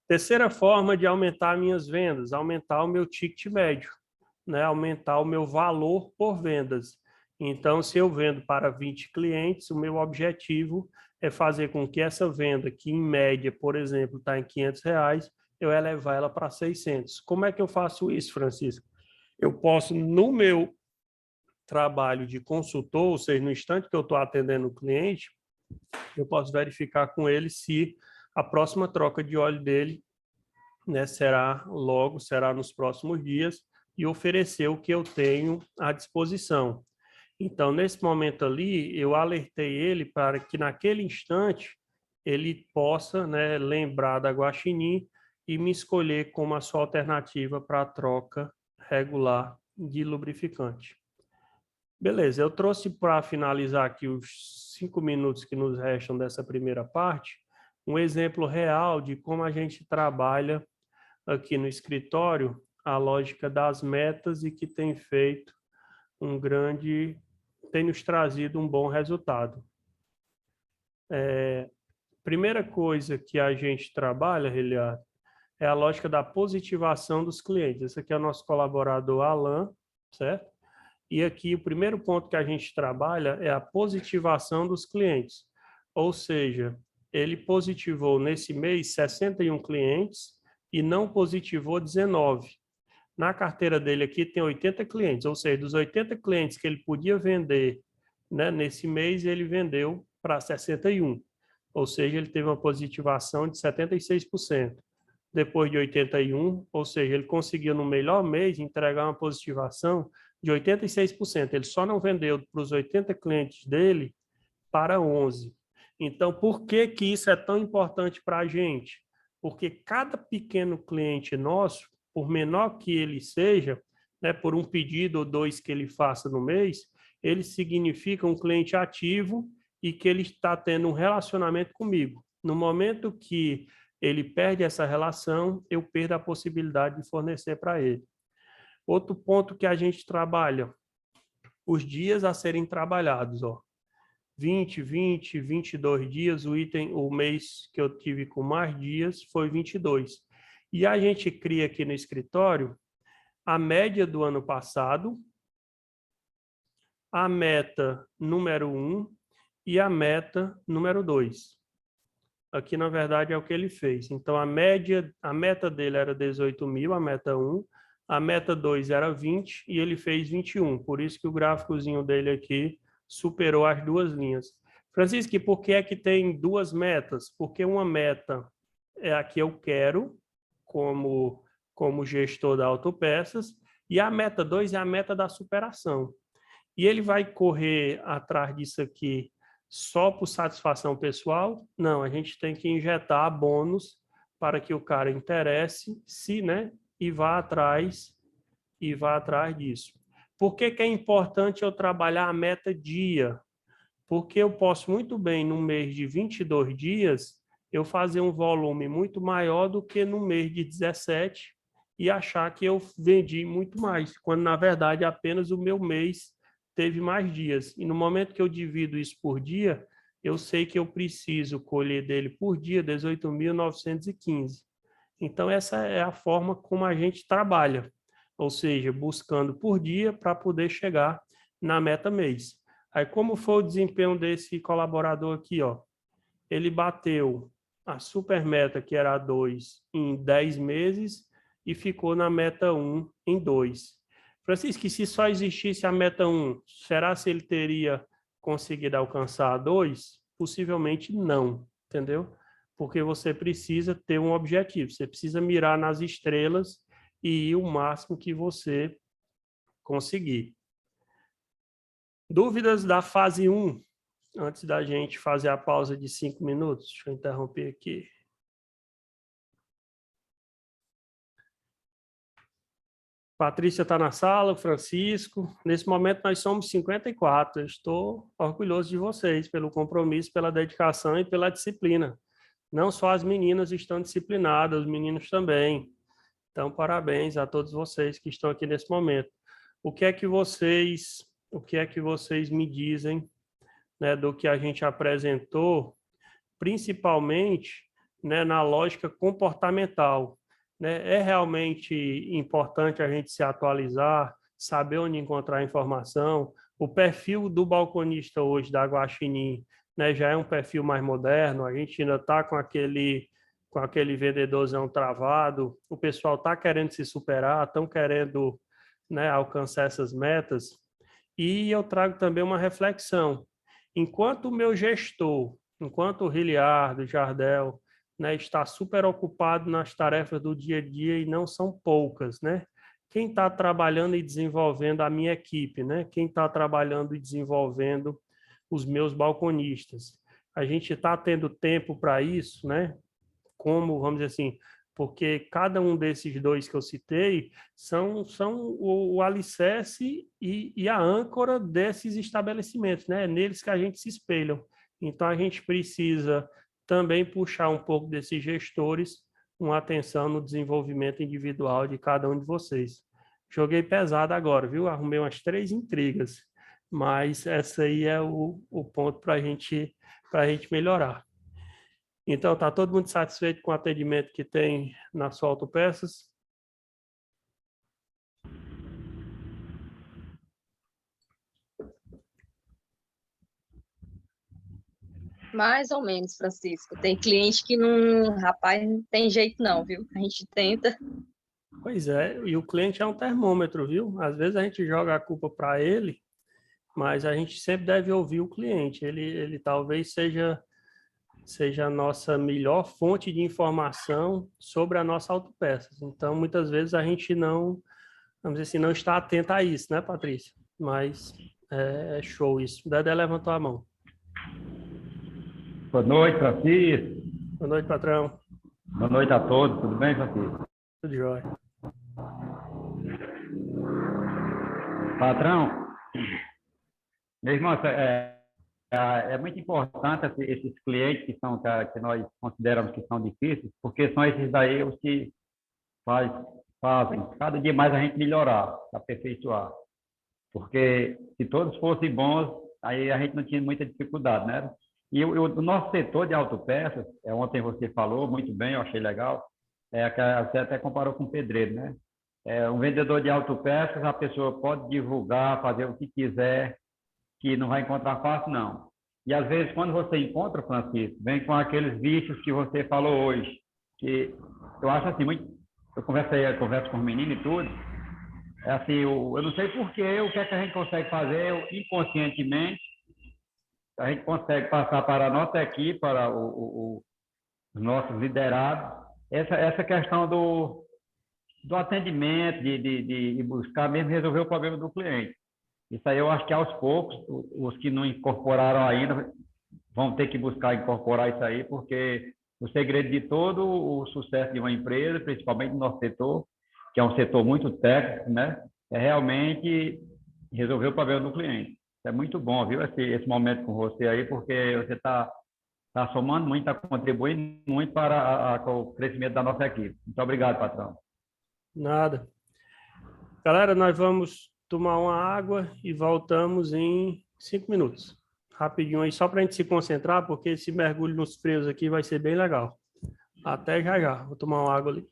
Terceira forma de aumentar minhas vendas, aumentar o meu ticket médio, né? Aumentar o meu valor por vendas. Então, se eu vendo para 20 clientes, o meu objetivo é fazer com que essa venda, que em média, por exemplo, está em R$500, eu elevar ela para 600. Como é que eu faço isso, Francisco? Eu posso, no meu trabalho de consultor, ou seja, no instante que eu estou atendendo o cliente, eu posso verificar com ele se a próxima troca de óleo dele, né, será nos próximos dias, e oferecer o que eu tenho à disposição. Então, nesse momento ali, eu alertei ele para que naquele instante ele possa, né, lembrar da Guaxinim e me escolher como a sua alternativa para a troca regular de lubrificante. Beleza, eu trouxe para finalizar aqui os 5 minutos que nos restam dessa primeira parte, um exemplo real de como a gente trabalha aqui no escritório a lógica das metas e que tem feito tem nos trazido um bom resultado. Primeira coisa que a gente trabalha, Reliar, é a lógica da positivação dos clientes. Esse aqui é o nosso colaborador Alan, certo? E aqui o primeiro ponto que a gente trabalha é a positivação dos clientes. Ou seja, ele positivou nesse mês 61 clientes e não positivou 19. Na carteira dele aqui tem 80 clientes, ou seja, dos 80 clientes que ele podia vender, né, nesse mês, ele vendeu para 61. Ou seja, ele teve uma positivação de 76%. Depois de 81, ou seja, ele conseguiu no melhor mês entregar uma positivação de 86%. Ele só não vendeu para os 80 clientes dele para 11. Então, por que que isso é tão importante para a gente? Porque cada pequeno cliente nosso, por menor que ele seja, né, por um pedido ou 2 que ele faça no mês, ele significa um cliente ativo e que ele está tendo um relacionamento comigo. No momento que ele perde essa relação, eu perdo a possibilidade de fornecer para ele. Outro ponto que a gente trabalha, os dias a serem trabalhados, ó. 20, 20, 22 dias, o mês que eu tive com mais dias foi 22. E a gente cria aqui no escritório a média do ano passado, a meta número 1 e a meta número 2. Aqui, na verdade, é o que ele fez. Então, a meta dele era 18 mil, a meta 1, a meta 2 era 20 e ele fez 21. Por isso que o gráficozinho dele aqui superou as duas linhas. Francisco, e por que é que tem duas metas? Porque uma meta é a que eu quero como gestor da Autopeças e a meta 2 é a meta da superação. E ele vai correr atrás disso aqui só por satisfação pessoal? Não, a gente tem que injetar bônus para que o cara interesse-se, né, e vá atrás disso. Por que que é importante eu trabalhar a meta dia? Porque eu posso muito bem, no mês de 22 dias, eu fazer um volume muito maior do que no mês de 17 e achar que eu vendi muito mais, quando na verdade apenas o meu mês teve mais dias. E no momento que eu divido isso por dia, eu sei que eu preciso colher dele por dia 18.915. Então, essa é a forma como a gente trabalha, ou seja, buscando por dia para poder chegar na meta mês. Aí, como foi o desempenho desse colaborador aqui, ó? Ele bateu a super meta, que era a 2, em 10 meses e ficou na meta 1 em 2. Francisco, se só existisse a meta 1, será se ele teria conseguido alcançar a 2? Possivelmente não, entendeu? Porque você precisa ter um objetivo, você precisa mirar nas estrelas e ir o máximo que você conseguir. Dúvidas da fase 1, antes da gente fazer a pausa de 5 minutos? Deixa eu interromper aqui. Patrícia está na sala, o Francisco. Nesse momento nós somos 54. Eu estou orgulhoso de vocês pelo compromisso, pela dedicação e pela disciplina. Não só as meninas estão disciplinadas, os meninos também. Então, parabéns a todos vocês que estão aqui nesse momento. O que é que vocês me dizem, né, do que a gente apresentou, principalmente, né, na lógica comportamental? Né? É realmente importante a gente se atualizar, saber onde encontrar informação. O perfil do balconista hoje da Guaxinim, né, já é um perfil mais moderno, a gente ainda está com aquele vendedorzão travado, o pessoal está querendo se superar, estão querendo, né, alcançar essas metas. E eu trago também uma reflexão. Enquanto o meu gestor, enquanto o Riliardo, o Jardel, né, está super ocupado nas tarefas do dia a dia e não são poucas, né? Quem está trabalhando e desenvolvendo a minha equipe, né? Quem está trabalhando e desenvolvendo os meus balconistas. A gente está tendo tempo para isso, né? Como, vamos dizer assim, porque cada um desses dois que eu citei são o alicerce e a âncora desses estabelecimentos, né? É neles que a gente se espelha. Então, a gente precisa também puxar um pouco desses gestores uma atenção no desenvolvimento individual de cada um de vocês. Joguei pesado agora, viu? Arrumei umas 3 intrigas, mas essa aí é o ponto para a gente melhorar. Então, está todo mundo satisfeito com o atendimento que tem na sua Autopeças? Mais ou menos, Francisco. Tem cliente que não, rapaz, não tem jeito não, viu? A gente tenta. Pois é, e o cliente é um termômetro, viu? Às vezes a gente joga a culpa para ele, mas a gente sempre deve ouvir o cliente. Ele talvez seja a nossa melhor fonte de informação sobre a nossa Autopeças. Então, muitas vezes a gente não, vamos dizer assim, não está atento a isso, né, Patrícia? Mas é show isso. O Dedé levantou a mão. Boa noite, Francisco. Boa noite, patrão. Boa noite a todos. Tudo bem, Francisco? Tudo jóia. Patrão, meu irmão, é muito importante esses clientes que nós consideramos que são difíceis, porque são esses daí os que fazem cada dia mais a gente melhorar, aperfeiçoar. Porque se todos fossem bons, aí a gente não tinha muita dificuldade, né? E o nosso setor de autopeças, ontem você falou muito bem, eu achei legal, você até comparou com o pedreiro, né? Um vendedor de autopeças, a pessoa pode divulgar, fazer o que quiser, que não vai encontrar fácil, não. E às vezes, quando você encontra, Francisco, vem com aqueles vícios que você falou hoje, que eu acho assim, muito, eu converso com os meninos e tudo, é assim, eu não sei por quê, o que é que a gente consegue fazer inconscientemente, a gente consegue passar para a nossa equipe, para os nossos liderados, essa questão do atendimento, de buscar mesmo resolver o problema do cliente. Isso aí eu acho que aos poucos, os que não incorporaram ainda vão ter que buscar incorporar isso aí, porque o segredo de todo o sucesso de uma empresa, principalmente no nosso setor, que é um setor muito técnico, né, é realmente resolver o problema do cliente. É muito bom, viu, esse momento com você aí, porque você está somando muito, está contribuindo muito para o crescimento da nossa equipe. Muito obrigado, patrão. Nada. Galera, nós vamos tomar uma água e voltamos em 5 minutos. Rapidinho aí, só para a gente se concentrar, porque esse mergulho nos freios aqui vai ser bem legal. Até já já. Vou tomar uma água ali.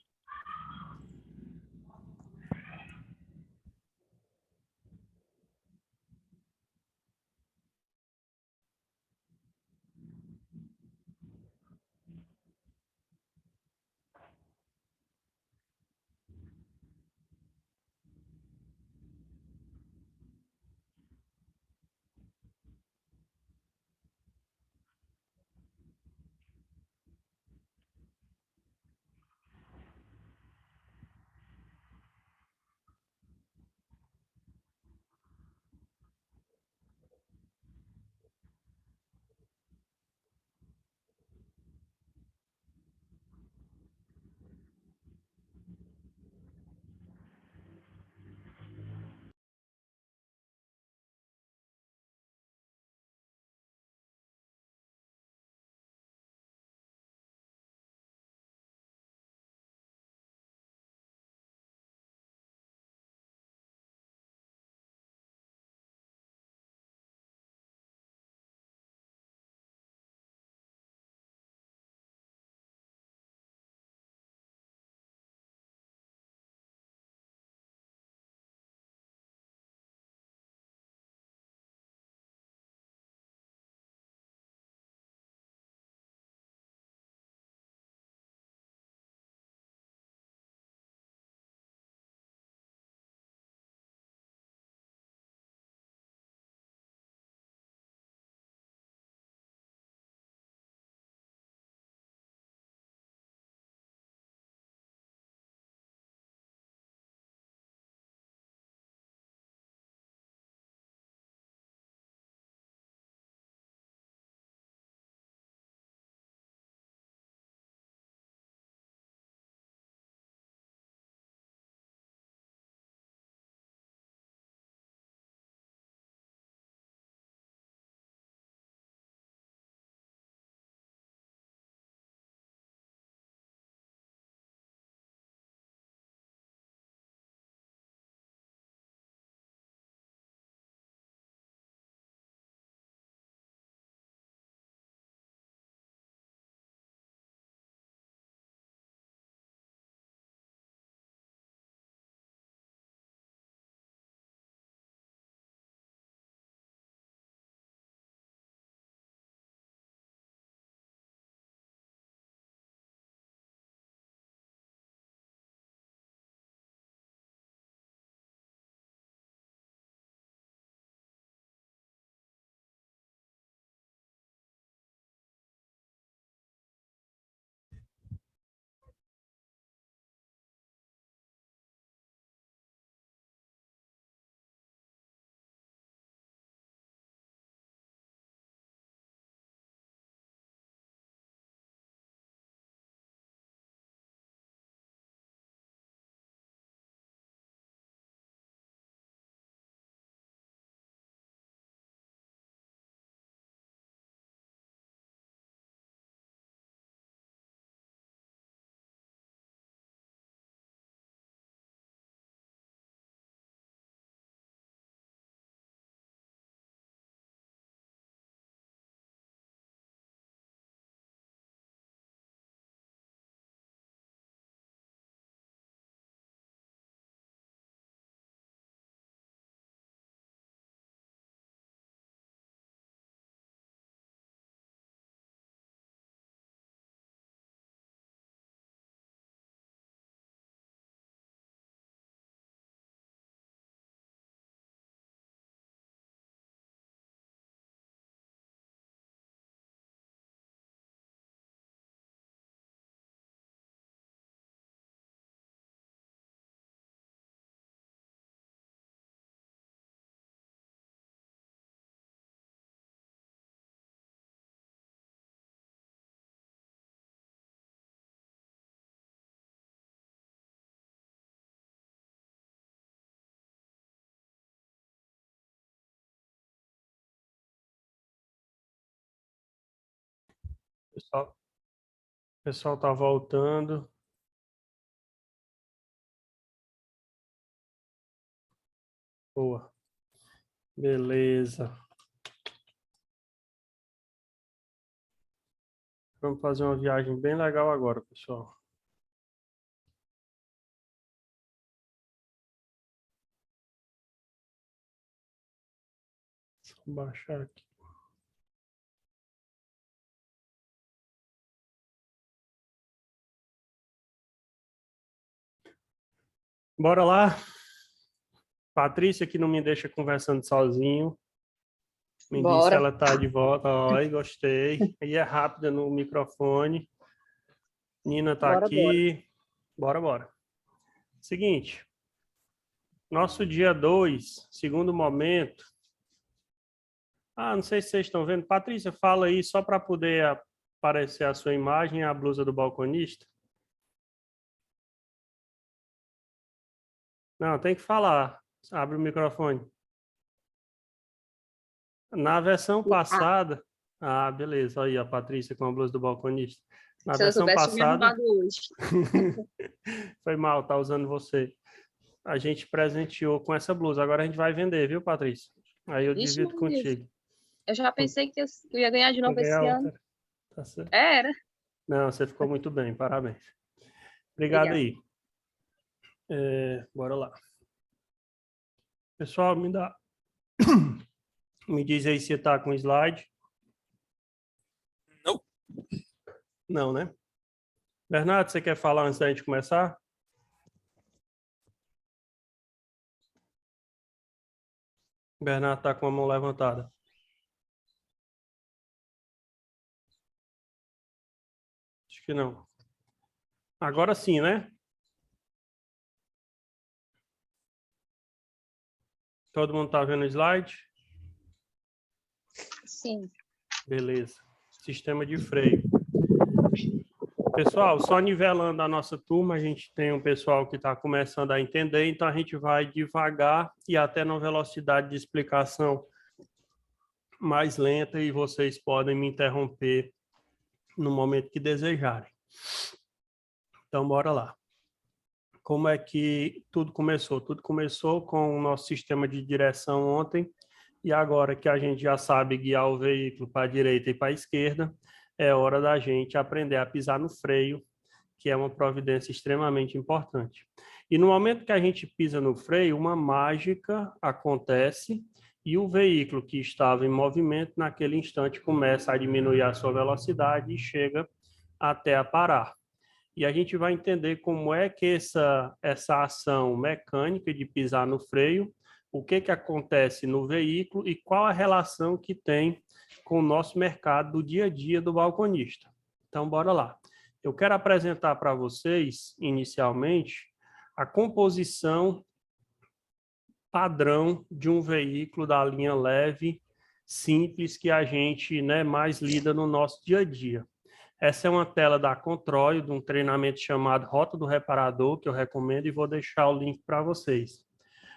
O pessoal tá voltando. Boa. Beleza. Vamos fazer uma viagem bem legal agora, pessoal. Vou baixar aqui. Bora lá. Patrícia, que não me deixa conversando sozinho. Me disse Bora. que ela tá de volta. Oi, gostei. E é rápida no microfone. Nina tá Bora, bora. aqui. Bora. Seguinte. Nosso dia 2, segundo momento. Não sei se vocês estão vendo. Patrícia, fala aí só para poder aparecer a sua imagem e a blusa do balconista. Não, tem que falar. Abre o microfone. Na versão passada... beleza. Aí a Patrícia com a blusa do balconista. Na Se eu versão soubesse, tinha me passada... arrumado hoje. Foi mal, tá usando você. A gente presenteou com essa blusa. Agora a gente vai vender, viu, Patrícia? Aí eu Vixe, divido Maria. contigo. Eu já pensei que eu ia ganhar de novo Vai ganhar esse ano. outra. Tá certo. Era. Não, você ficou muito bem. Parabéns. Obrigado aí. Bora lá. Pessoal, me diz aí se está com slide. Não. Não, né? Bernardo, você quer falar antes da gente começar? Bernardo está com a mão levantada. Acho que não. Agora sim, né? Todo mundo está vendo o slide? Sim. Beleza. Sistema de freio. Pessoal, só nivelando a nossa turma, a gente tem um pessoal que está começando a entender, então a gente vai devagar e até na velocidade de explicação mais lenta e vocês podem me interromper no momento que desejarem. Então, bora lá. Como é que tudo começou? Tudo começou com o nosso sistema de direção ontem, e agora que a gente já sabe guiar o veículo para a direita e para a esquerda, é hora da gente aprender a pisar no freio, que é uma providência extremamente importante. E no momento que a gente pisa no freio, uma mágica acontece e o veículo que estava em movimento, naquele instante, começa a diminuir a sua velocidade e chega até a parar. E a gente vai entender como é que essa ação mecânica de pisar no freio, o que acontece no veículo e qual a relação que tem com o nosso mercado do dia a dia do balconista. Então, bora lá. Eu quero apresentar para vocês, inicialmente, a composição padrão de um veículo da linha leve, simples, que a gente mais lida no nosso dia a dia. Essa é uma tela da Control, de um treinamento chamado Rota do Reparador, que eu recomendo e vou deixar o link para vocês.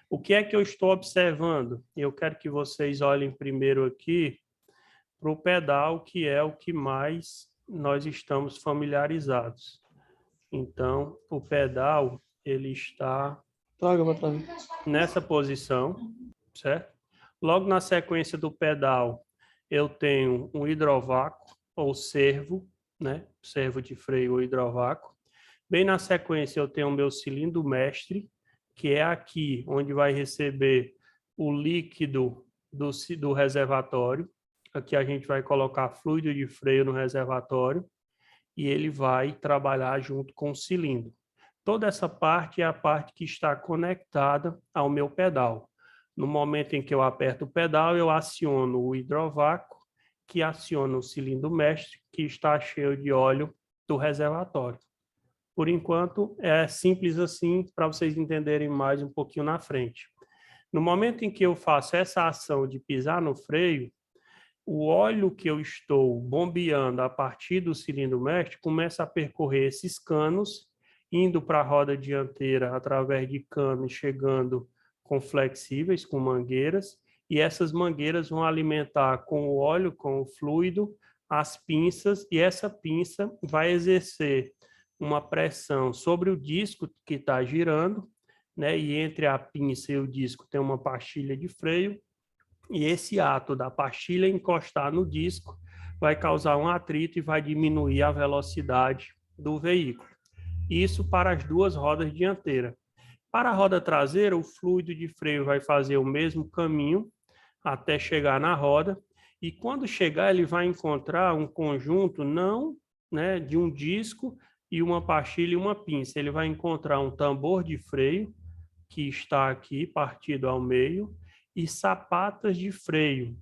O que é que eu estou observando? Eu quero que vocês olhem primeiro aqui para o pedal, que é o que mais nós estamos familiarizados. Então, o pedal, ele está nessa posição, certo? Logo na sequência do pedal, eu tenho um hidrovácuo ou servo, né? Servo de freio ou hidrovácuo. Bem na sequência, eu tenho o meu cilindro mestre, que é aqui onde vai receber o líquido do reservatório. Aqui a gente vai colocar fluido de freio no reservatório e ele vai trabalhar junto com o cilindro. Toda essa parte é a parte que está conectada ao meu pedal. No momento em que eu aperto o pedal, eu aciono o hidrovácuo, que aciona o cilindro mestre, que está cheio de óleo do reservatório. Por enquanto, é simples assim, para vocês entenderem mais um pouquinho na frente. No momento em que eu faço essa ação de pisar no freio, o óleo que eu estou bombeando a partir do cilindro mestre começa a percorrer esses canos, indo para a roda dianteira através de canos, chegando com flexíveis, com mangueiras, e essas mangueiras vão alimentar com o óleo, com o fluido, as pinças, e essa pinça vai exercer uma pressão sobre o disco que está girando, né? E entre a pinça e o disco tem uma pastilha de freio, e esse ato da pastilha encostar no disco vai causar um atrito e vai diminuir a velocidade do veículo. Isso para as duas rodas dianteiras. Para a roda traseira, o fluido de freio vai fazer o mesmo caminho até chegar na roda, e quando chegar ele vai encontrar um conjunto não, né, de um disco e uma pastilha e uma pinça. Ele vai encontrar um tambor de freio que está aqui partido ao meio e sapatas de freio,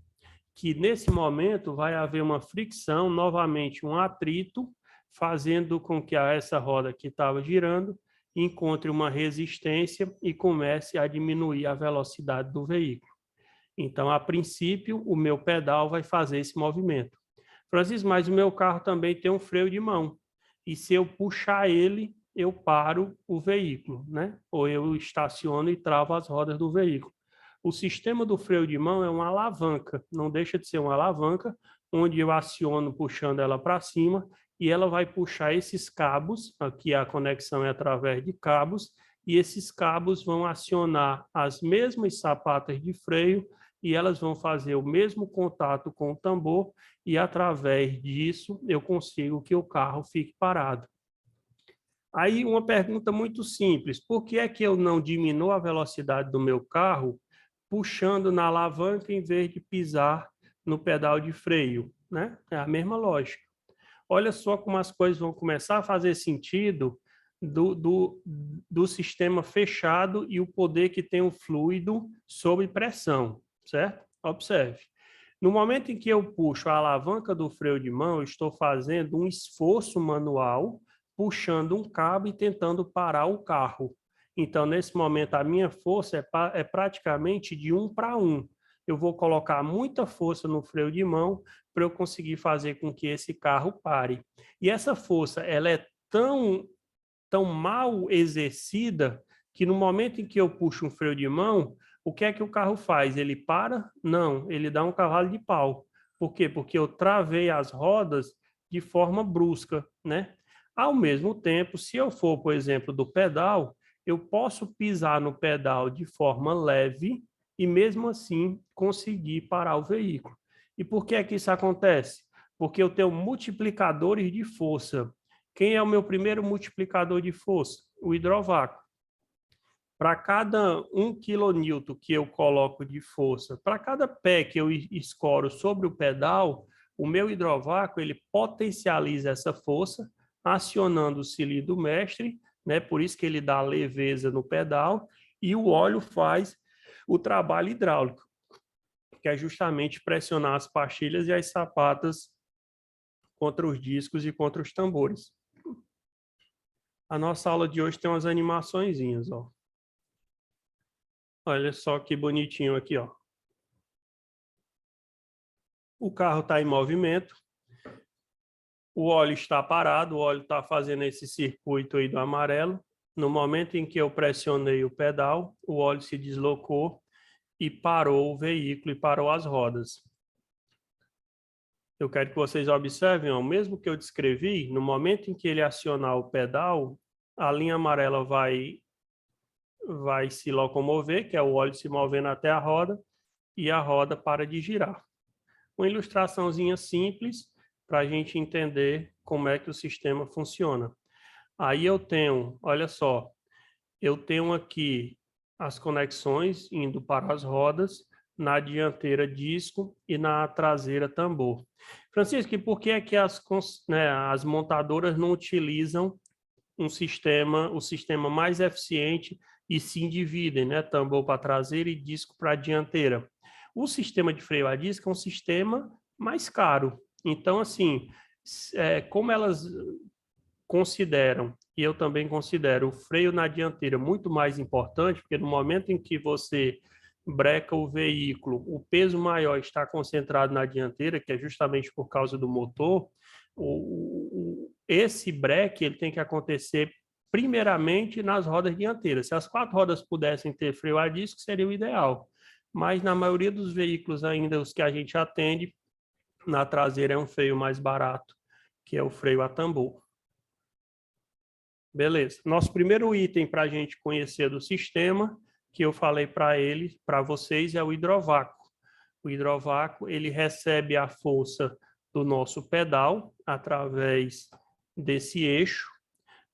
que nesse momento vai haver uma fricção, novamente um atrito, fazendo com que essa roda que estava girando encontre uma resistência e comece a diminuir a velocidade do veículo. Então, a princípio, o meu pedal vai fazer esse movimento. Francisco, mas o meu carro também tem um freio de mão. E se eu puxar ele, eu paro o veículo, né? Ou eu estaciono e travo as rodas do veículo. O sistema do freio de mão é uma alavanca, não deixa de ser uma alavanca, onde eu aciono puxando ela para cima e ela vai puxar esses cabos, aqui a conexão é através de cabos, e esses cabos vão acionar as mesmas sapatas de freio e elas vão fazer o mesmo contato com o tambor e através disso eu consigo que o carro fique parado. Aí uma pergunta muito simples, por que é que eu não diminuo a velocidade do meu carro puxando na alavanca em vez de pisar no pedal de freio, né? É a mesma lógica. Olha só como as coisas vão começar a fazer sentido do sistema fechado e o poder que tem o fluido sob pressão, certo? Observe. No momento em que eu puxo a alavanca do freio de mão, eu estou fazendo um esforço manual, puxando um cabo e tentando parar o carro. Então, nesse momento, a minha força é praticamente de 1 para 1. Eu vou colocar muita força no freio de mão para eu conseguir fazer com que esse carro pare. E essa força, ela é tão mal exercida que no momento em que eu puxo um freio de mão, o que é que o carro faz? Ele para? Não, ele dá um cavalo de pau. Por quê? Porque eu travei as rodas de forma brusca, né? Ao mesmo tempo, se eu for, por exemplo, do pedal, eu posso pisar no pedal de forma leve e mesmo assim conseguir parar o veículo. E por que é que isso acontece? Porque eu tenho multiplicadores de força. Quem é o meu primeiro multiplicador de força? O hidrovácuo. Para cada 1 kN que eu coloco de força, para cada pé que eu escoro sobre o pedal, o meu hidrovácuo ele potencializa essa força, acionando o cilindro mestre, né? Por isso que ele dá leveza no pedal, e o óleo faz o trabalho hidráulico, que é justamente pressionar as pastilhas e as sapatas contra os discos e contra os tambores. A nossa aula de hoje tem umas animaçõezinhas, ó. Olha só que bonitinho aqui, ó. O carro está em movimento, o óleo está parado, o óleo está fazendo esse circuito aí do amarelo. No momento em que eu pressionei o pedal, o óleo se deslocou e parou o veículo e parou as rodas. Eu quero que vocês observem, ó, mesmo que eu descrevi, no momento em que ele acionar o pedal, a linha amarela vai se locomover, que é o óleo se movendo até a roda, e a roda para de girar. Uma ilustraçãozinha simples para a gente entender como é que o sistema funciona. Aí eu tenho, olha só, eu tenho aqui as conexões indo para as rodas, na dianteira disco e na traseira tambor. Francisco, e por que é que as montadoras não utilizam o sistema mais eficiente e se dividem, né? Tambor para traseira e disco para dianteira? O sistema de freio a disco é um sistema mais caro. Então, assim, como elas consideram, e eu também considero o freio na dianteira muito mais importante, porque no momento em que você breca o veículo, o peso maior está concentrado na dianteira, que é justamente por causa do motor, esse breque ele tem que acontecer primeiramente nas rodas dianteiras. Se as 4 rodas pudessem ter freio a disco, seria o ideal. Mas na maioria dos veículos ainda, os que a gente atende, Na traseira é um freio mais barato, que é o freio a tambor. Beleza. Nosso primeiro item para a gente conhecer do sistema, que eu falei para vocês, é o hidrovácuo. O hidrovácuo, ele recebe a força do nosso pedal através desse eixo,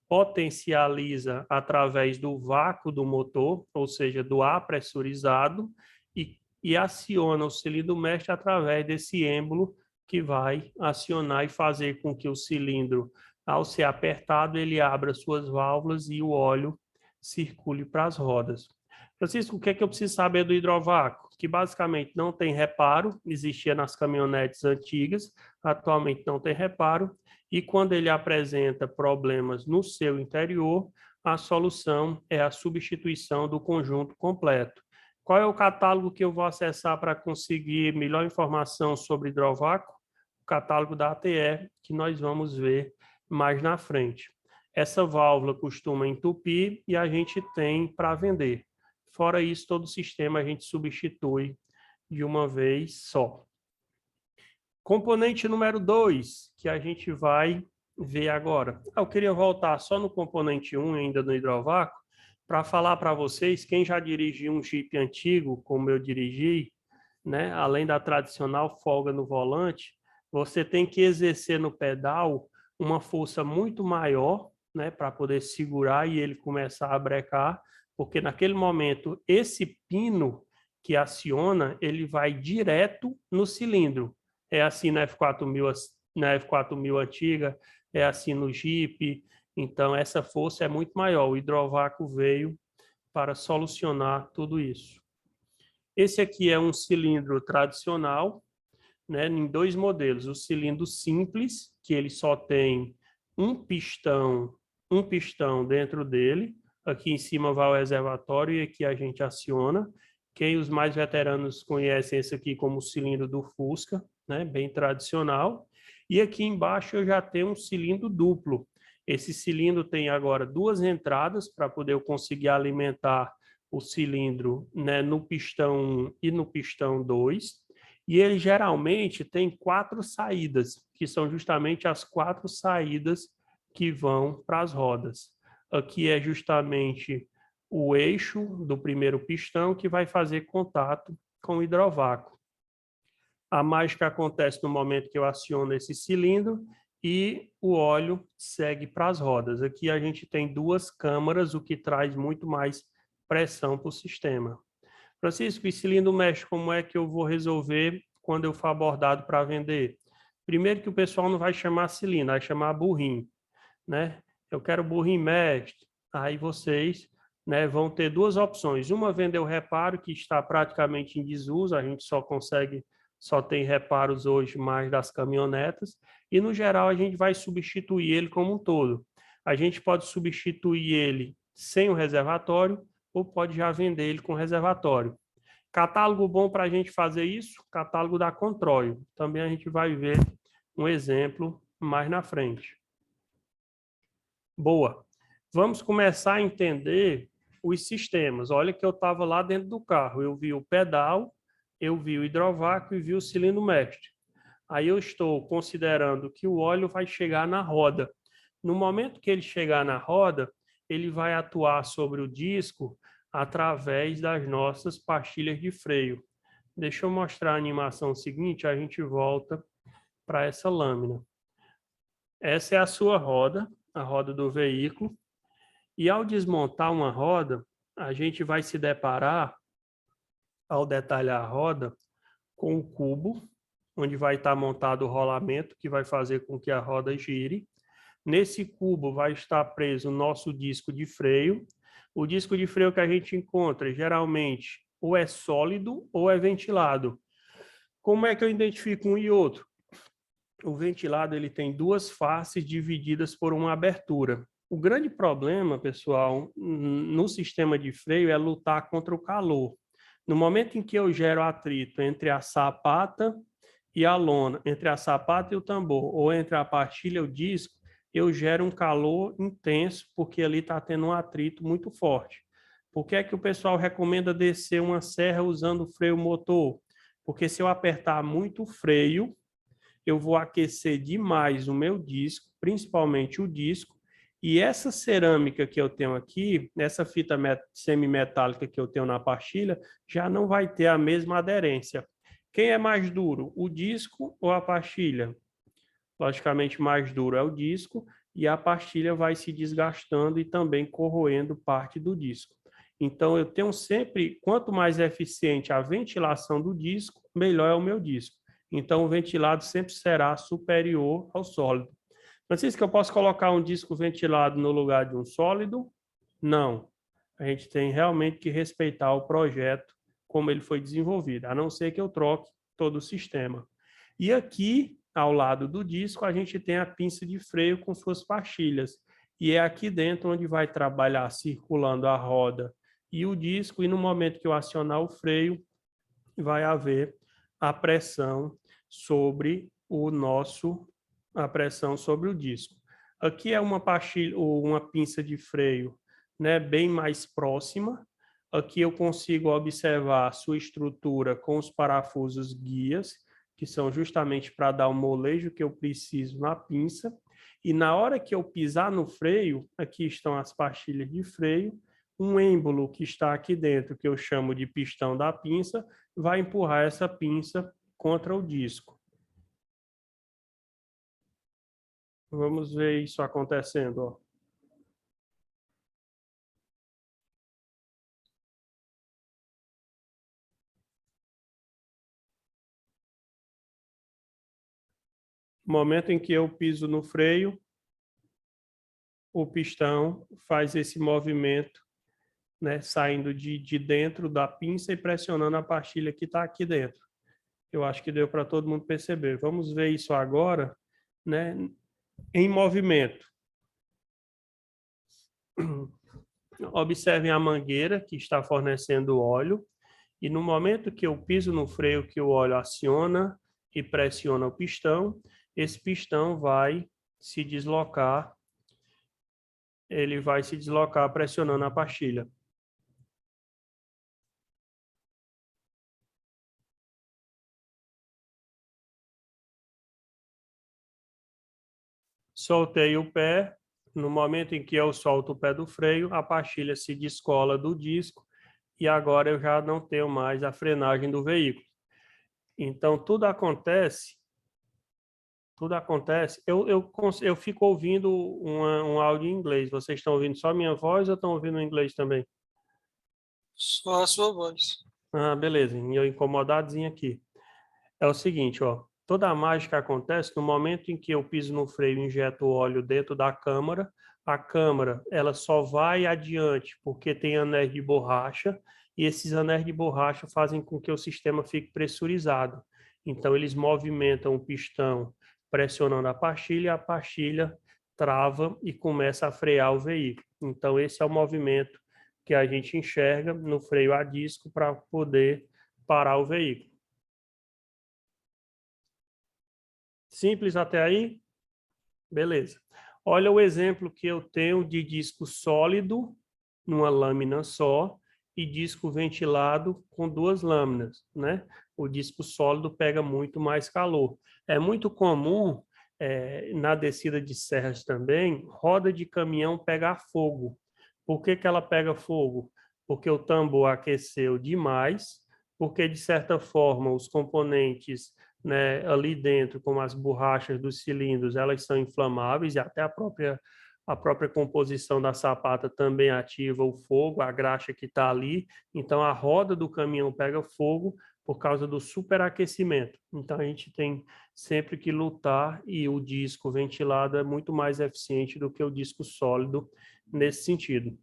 potencializa através do vácuo do motor, ou seja, do ar pressurizado, e aciona o cilindro mestre através desse êmbolo que vai acionar e fazer com que o cilindro, ao ser apertado, ele abra suas válvulas e o óleo circule para as rodas. Francisco, o que é que eu preciso saber do hidrovácuo? Que basicamente não tem reparo, existia nas caminhonetes antigas, atualmente não tem reparo, e quando ele apresenta problemas no seu interior, a solução é a substituição do conjunto completo. Qual é o catálogo que eu vou acessar para conseguir melhor informação sobre hidrovácuo? O catálogo da ATE, que nós vamos ver mais na frente. Essa válvula costuma entupir e a gente tem para vender. Fora isso, todo o sistema a gente substitui de uma vez só. Componente número 2, que a gente vai ver agora. Eu queria voltar só no componente 1, ainda no hidrovácuo, para falar para vocês, quem já dirigiu um Jeep antigo, como eu dirigi, né, além da tradicional folga no volante, você tem que exercer no pedal uma força muito maior, né, para poder segurar e ele começar a brecar, porque naquele momento esse pino que aciona, ele vai direto no cilindro. É assim na F4000 antiga, é assim no Jeep, então essa força é muito maior. O hidrovácuo veio para solucionar tudo isso. Esse aqui é um cilindro tradicional, né, em 2 modelos. O cilindro simples, que ele só tem um pistão dentro dele. Aqui em cima vai o reservatório e aqui a gente aciona. Quem os mais veteranos conhecem esse aqui como o cilindro do Fusca, né, bem tradicional. E aqui embaixo eu já tenho um cilindro duplo. Esse cilindro tem agora 2 entradas para poder eu conseguir alimentar o cilindro, né, no pistão 1 e no pistão 2. E ele geralmente tem 4 saídas, que são justamente as 4 saídas que vão para as rodas. Aqui é justamente o eixo do primeiro pistão que vai fazer contato com o hidrovácuo. A mágica acontece no momento que eu aciono esse cilindro e o óleo segue para as rodas. Aqui a gente tem 2 câmaras, o que traz muito mais pressão para o sistema. Francisco, e cilindro mestre, como é que eu vou resolver quando eu for abordado para vender? Primeiro que o pessoal não vai chamar cilindro, vai chamar burrinho, né? Eu quero burrinho mestre. Aí vocês, né, vão ter 2 opções. Uma, vender o reparo, que está praticamente em desuso, a gente só tem reparos hoje mais das caminhonetas, e no geral a gente vai substituir ele como um todo. A gente pode substituir ele sem o reservatório, ou pode já vender ele com reservatório. Catálogo bom para a gente fazer isso, catálogo da Controil. Também a gente vai ver um exemplo mais na frente. Boa. Vamos começar a entender os sistemas. Olha que eu estava lá dentro do carro. Eu vi o pedal, eu vi o hidrovácuo e vi o cilindro mestre. Aí eu estou considerando que o óleo vai chegar na roda. No momento que ele chegar na roda, ele vai atuar sobre o disco através das nossas pastilhas de freio. Deixa eu mostrar a animação seguinte, a gente volta para essa lâmina. Essa é a sua roda, a roda do veículo. E ao desmontar uma roda, a gente vai se deparar, ao detalhar a roda, com o cubo, onde vai estar montado o rolamento, que vai fazer com que a roda gire. Nesse cubo vai estar preso o nosso disco de freio. O disco de freio que a gente encontra, geralmente, ou é sólido ou é ventilado. Como é que eu identifico um e outro? O ventilado ele tem 2 faces divididas por uma abertura. O grande problema, pessoal, no sistema de freio é lutar contra o calor. No momento em que eu gero atrito entre a sapata e a lona, entre a sapata e o tambor, ou entre a pastilha e o disco, eu gero um calor intenso, porque ali está tendo um atrito muito forte. Por que é que o pessoal recomenda descer uma serra usando freio motor? Porque se eu apertar muito o freio, eu vou aquecer demais o meu disco, principalmente o disco, e essa cerâmica que eu tenho aqui, essa fita semimetálica que eu tenho na pastilha, já não vai ter a mesma aderência. Quem é mais duro, o disco ou a pastilha? Logicamente, mais duro é o disco, e a pastilha vai se desgastando e também corroendo parte do disco. Então, eu tenho sempre, quanto mais eficiente a ventilação do disco, melhor é o meu disco. Então, o ventilado sempre será superior ao sólido. Francisco, eu posso colocar um disco ventilado no lugar de um sólido? Não. A gente tem realmente que respeitar o projeto como ele foi desenvolvido, a não ser que eu troque todo o sistema. E aqui, ao lado do disco, a gente tem a pinça de freio com suas pastilhas. E é aqui dentro onde vai trabalhar circulando a roda e o disco, e no momento que eu acionar o freio, vai haver a pressão sobre a pressão sobre o disco. Aqui é uma pastilha ou uma pinça de freio, né, bem mais próxima. Aqui eu consigo observar a sua estrutura com os parafusos guias, que são justamente para dar o molejo que eu preciso na pinça. E na hora que eu pisar no freio, aqui estão as pastilhas de freio, um êmbolo que está aqui dentro, que eu chamo de pistão da pinça, vai empurrar essa pinça contra o disco. Vamos ver isso acontecendo, ó. No momento em que eu piso no freio, o pistão faz esse movimento, né, saindo de dentro da pinça e pressionando a pastilha que está aqui dentro. Eu acho que deu para todo mundo perceber. Vamos ver isso agora, né, em movimento. Observem a mangueira que está fornecendo óleo, e no momento que eu piso no freio, que o óleo aciona e pressiona o pistão, esse pistão vai se deslocar, ele vai se deslocar pressionando a pastilha. Soltei o pé, no momento em que eu solto o pé do freio, a pastilha se descola do disco e agora eu já não tenho mais a frenagem do veículo. Então, tudo acontece, eu fico ouvindo um áudio em inglês. Vocês estão ouvindo só minha voz ou estão ouvindo em inglês também? Só a sua voz. Ah, beleza, e eu incomodadozinho aqui. É o seguinte, ó, toda a mágica acontece no momento em que eu piso no freio e injeto o óleo dentro da câmara. A câmara, ela só vai adiante porque tem anéis de borracha, e esses anéis de borracha fazem com que o sistema fique pressurizado. Então, eles movimentam o pistão pressionando a pastilha trava e começa a frear o veículo. Então, esse é o movimento que a gente enxerga no freio a disco para poder parar o veículo. Simples até aí? Beleza. Olha o exemplo que eu tenho de disco sólido, numa lâmina só, e disco ventilado com duas lâminas, né? O disco sólido pega muito mais calor. É muito comum, na descida de serras também, roda de caminhão pegar fogo. Por que que ela pega fogo? Porque o tambor aqueceu demais, porque, de certa forma, os componentes, né, ali dentro, como as borrachas dos cilindros, elas são inflamáveis, e até a própria composição da sapata também ativa o fogo, a graxa que está ali. Então, a roda do caminhão pega fogo por causa do superaquecimento. Então, a gente tem sempre que lutar, e o disco ventilado é muito mais eficiente do que o disco sólido nesse sentido.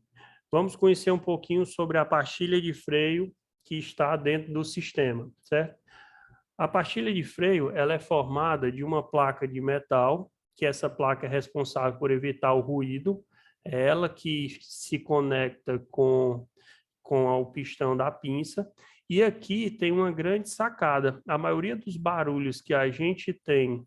Vamos conhecer um pouquinho sobre a pastilha de freio que está dentro do sistema, certo? A pastilha de freio, ela é formada de uma placa de metal, que essa placa é responsável por evitar o ruído, é ela que se conecta com o pistão da pinça, e aqui tem uma grande sacada. A maioria dos barulhos que a gente tem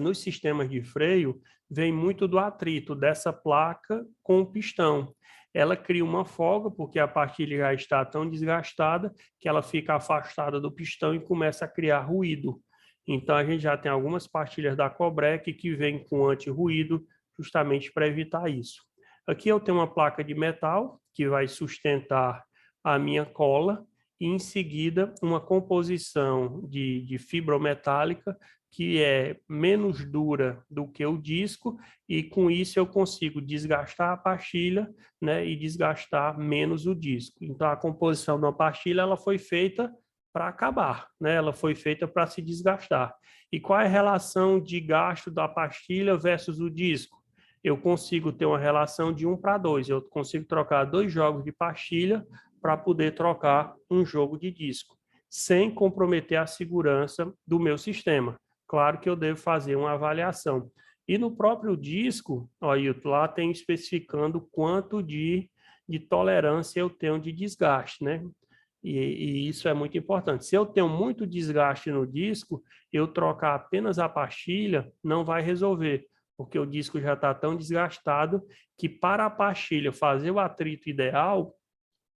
nos sistemas de freio vem muito do atrito dessa placa com o pistão. Ela cria uma folga, porque a pastilha já está tão desgastada que ela fica afastada do pistão e começa a criar ruído. Então, a gente já tem algumas pastilhas da Cobrec que vêm com anti-ruído, justamente para evitar isso. Aqui eu tenho uma placa de metal que vai sustentar a minha cola e, em seguida, uma composição de fibrometálica que é menos dura do que o disco e, com isso, eu consigo desgastar a pastilha, né, e desgastar menos o disco. Então, a composição de uma pastilha ela foi feita para acabar, né? Ela foi feita para se desgastar. E qual é a relação de gasto da pastilha versus o disco? Eu consigo ter uma relação de 1:2. Eu consigo trocar 2 jogos de pastilha para poder trocar um jogo de disco, sem comprometer a segurança do meu sistema. Claro que eu devo fazer uma avaliação. E no próprio disco, ó, Ailton, lá tem especificando quanto de tolerância eu tenho de desgaste, né? E isso é muito importante. Se eu tenho muito desgaste no disco, eu trocar apenas a pastilha não vai resolver, porque o disco já está tão desgastado que para a pastilha fazer o atrito ideal,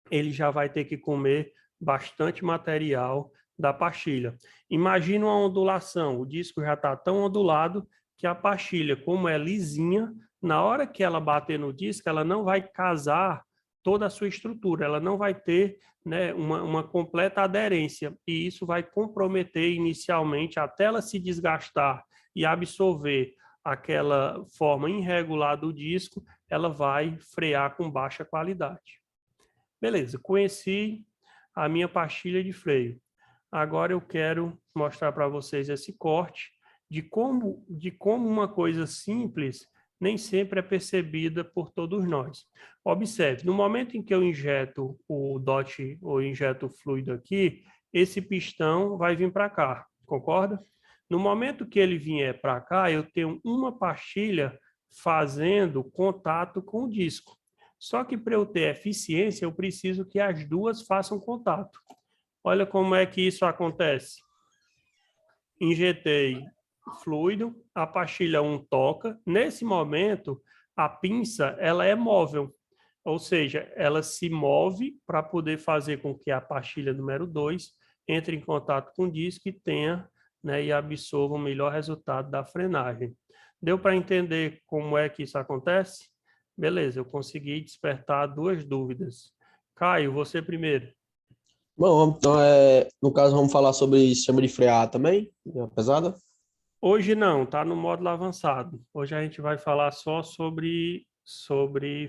ele já vai ter que comer bastante material da pastilha. Imagina uma ondulação, o disco já está tão ondulado que a pastilha, como é lisinha, na hora que ela bater no disco, ela não vai casar toda a sua estrutura, ela não vai ter, né, uma completa aderência, e isso vai comprometer inicialmente, até ela se desgastar e absorver aquela forma irregular do disco, ela vai frear com baixa qualidade. Beleza, conheci a minha pastilha de freio. Agora eu quero mostrar para vocês esse corte de como uma coisa simples nem sempre é percebida por todos nós. Observe, no momento em que eu injeto o DOT ou injeto o fluido aqui, esse pistão vai vir para cá, concorda? No momento que ele vier para cá, eu tenho uma pastilha fazendo contato com o disco. Só que para eu ter eficiência, eu preciso que as duas façam contato. Olha como é que isso acontece. Injetei fluido, a pastilha 1 toca. Nesse momento, a pinça ela é móvel, ou seja, ela se move para poder fazer com que a pastilha número 2 entre em contato com o disco e tenha, né, e absorva o melhor resultado da frenagem. Deu para entender como é que isso acontece? Beleza, eu consegui despertar 2 dúvidas. Caio, você primeiro. Bom, então, no caso, vamos falar sobre sistema de frear também, pesada? Hoje não, tá no módulo avançado. Hoje a gente vai falar só sobre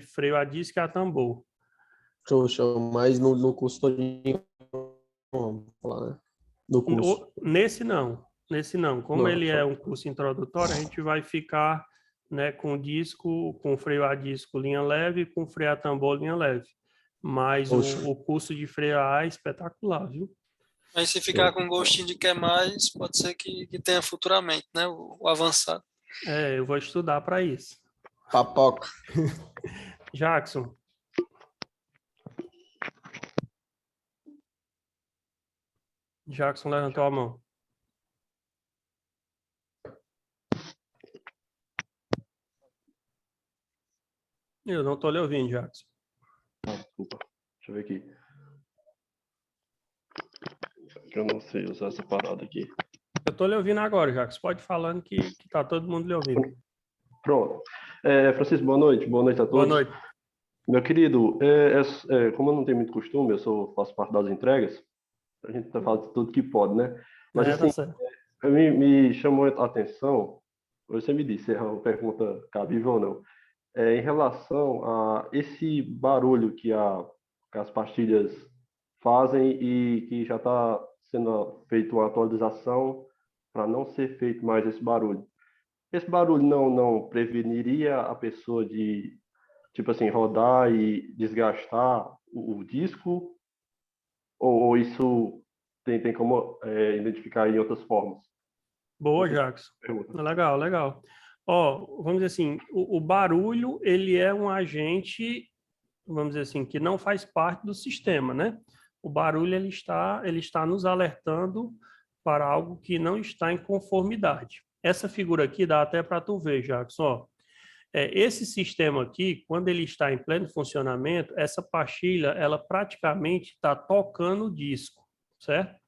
freio a disco e a tambor. Show, mas no curso todinho, vamos falar, né? No curso. Nesse não. Como Não, ele só. é um curso introdutório, a gente vai ficar, né, com disco, com freio a disco linha leve e com freio a tambor linha leve. Mas o curso de freio a é espetacular, viu? Aí se ficar com gostinho de quer mais, pode ser que tenha futuramente, né? O avançado. Eu vou estudar para isso. Papoca. Jackson. Jackson levantou a mão. Eu não estou lhe ouvindo, Jackson. Desculpa, deixa eu ver aqui. Eu não sei usar essa parada aqui. Eu estou lhe ouvindo agora, Jackson. Pode ir falando que está todo mundo lhe ouvindo. Pronto. Francisco, boa noite. Boa noite a todos. Boa noite. Meu querido, como eu não tenho muito costume, faço parte das entregas, a gente tá falando de tudo que pode, né? Mas assim, tá me chamou a atenção, você me disse se é uma pergunta cabível ou não, em relação a esse barulho que as pastilhas fazem e que já está sendo feita uma atualização para não ser feito mais esse barulho. Esse barulho não preveniria a pessoa de, tipo assim, rodar e desgastar o disco? Ou isso tem como identificar em outras formas? Boa, Jackson. Legal. Ó, vamos dizer assim, o barulho, ele é um agente, vamos dizer assim, que não faz parte do sistema, né? O barulho, ele está nos alertando para algo que não está em conformidade. Essa figura aqui dá até para tu ver, Jackson, ó. Esse sistema aqui, quando ele está em pleno funcionamento, essa pastilha, ela praticamente está tocando o disco, certo?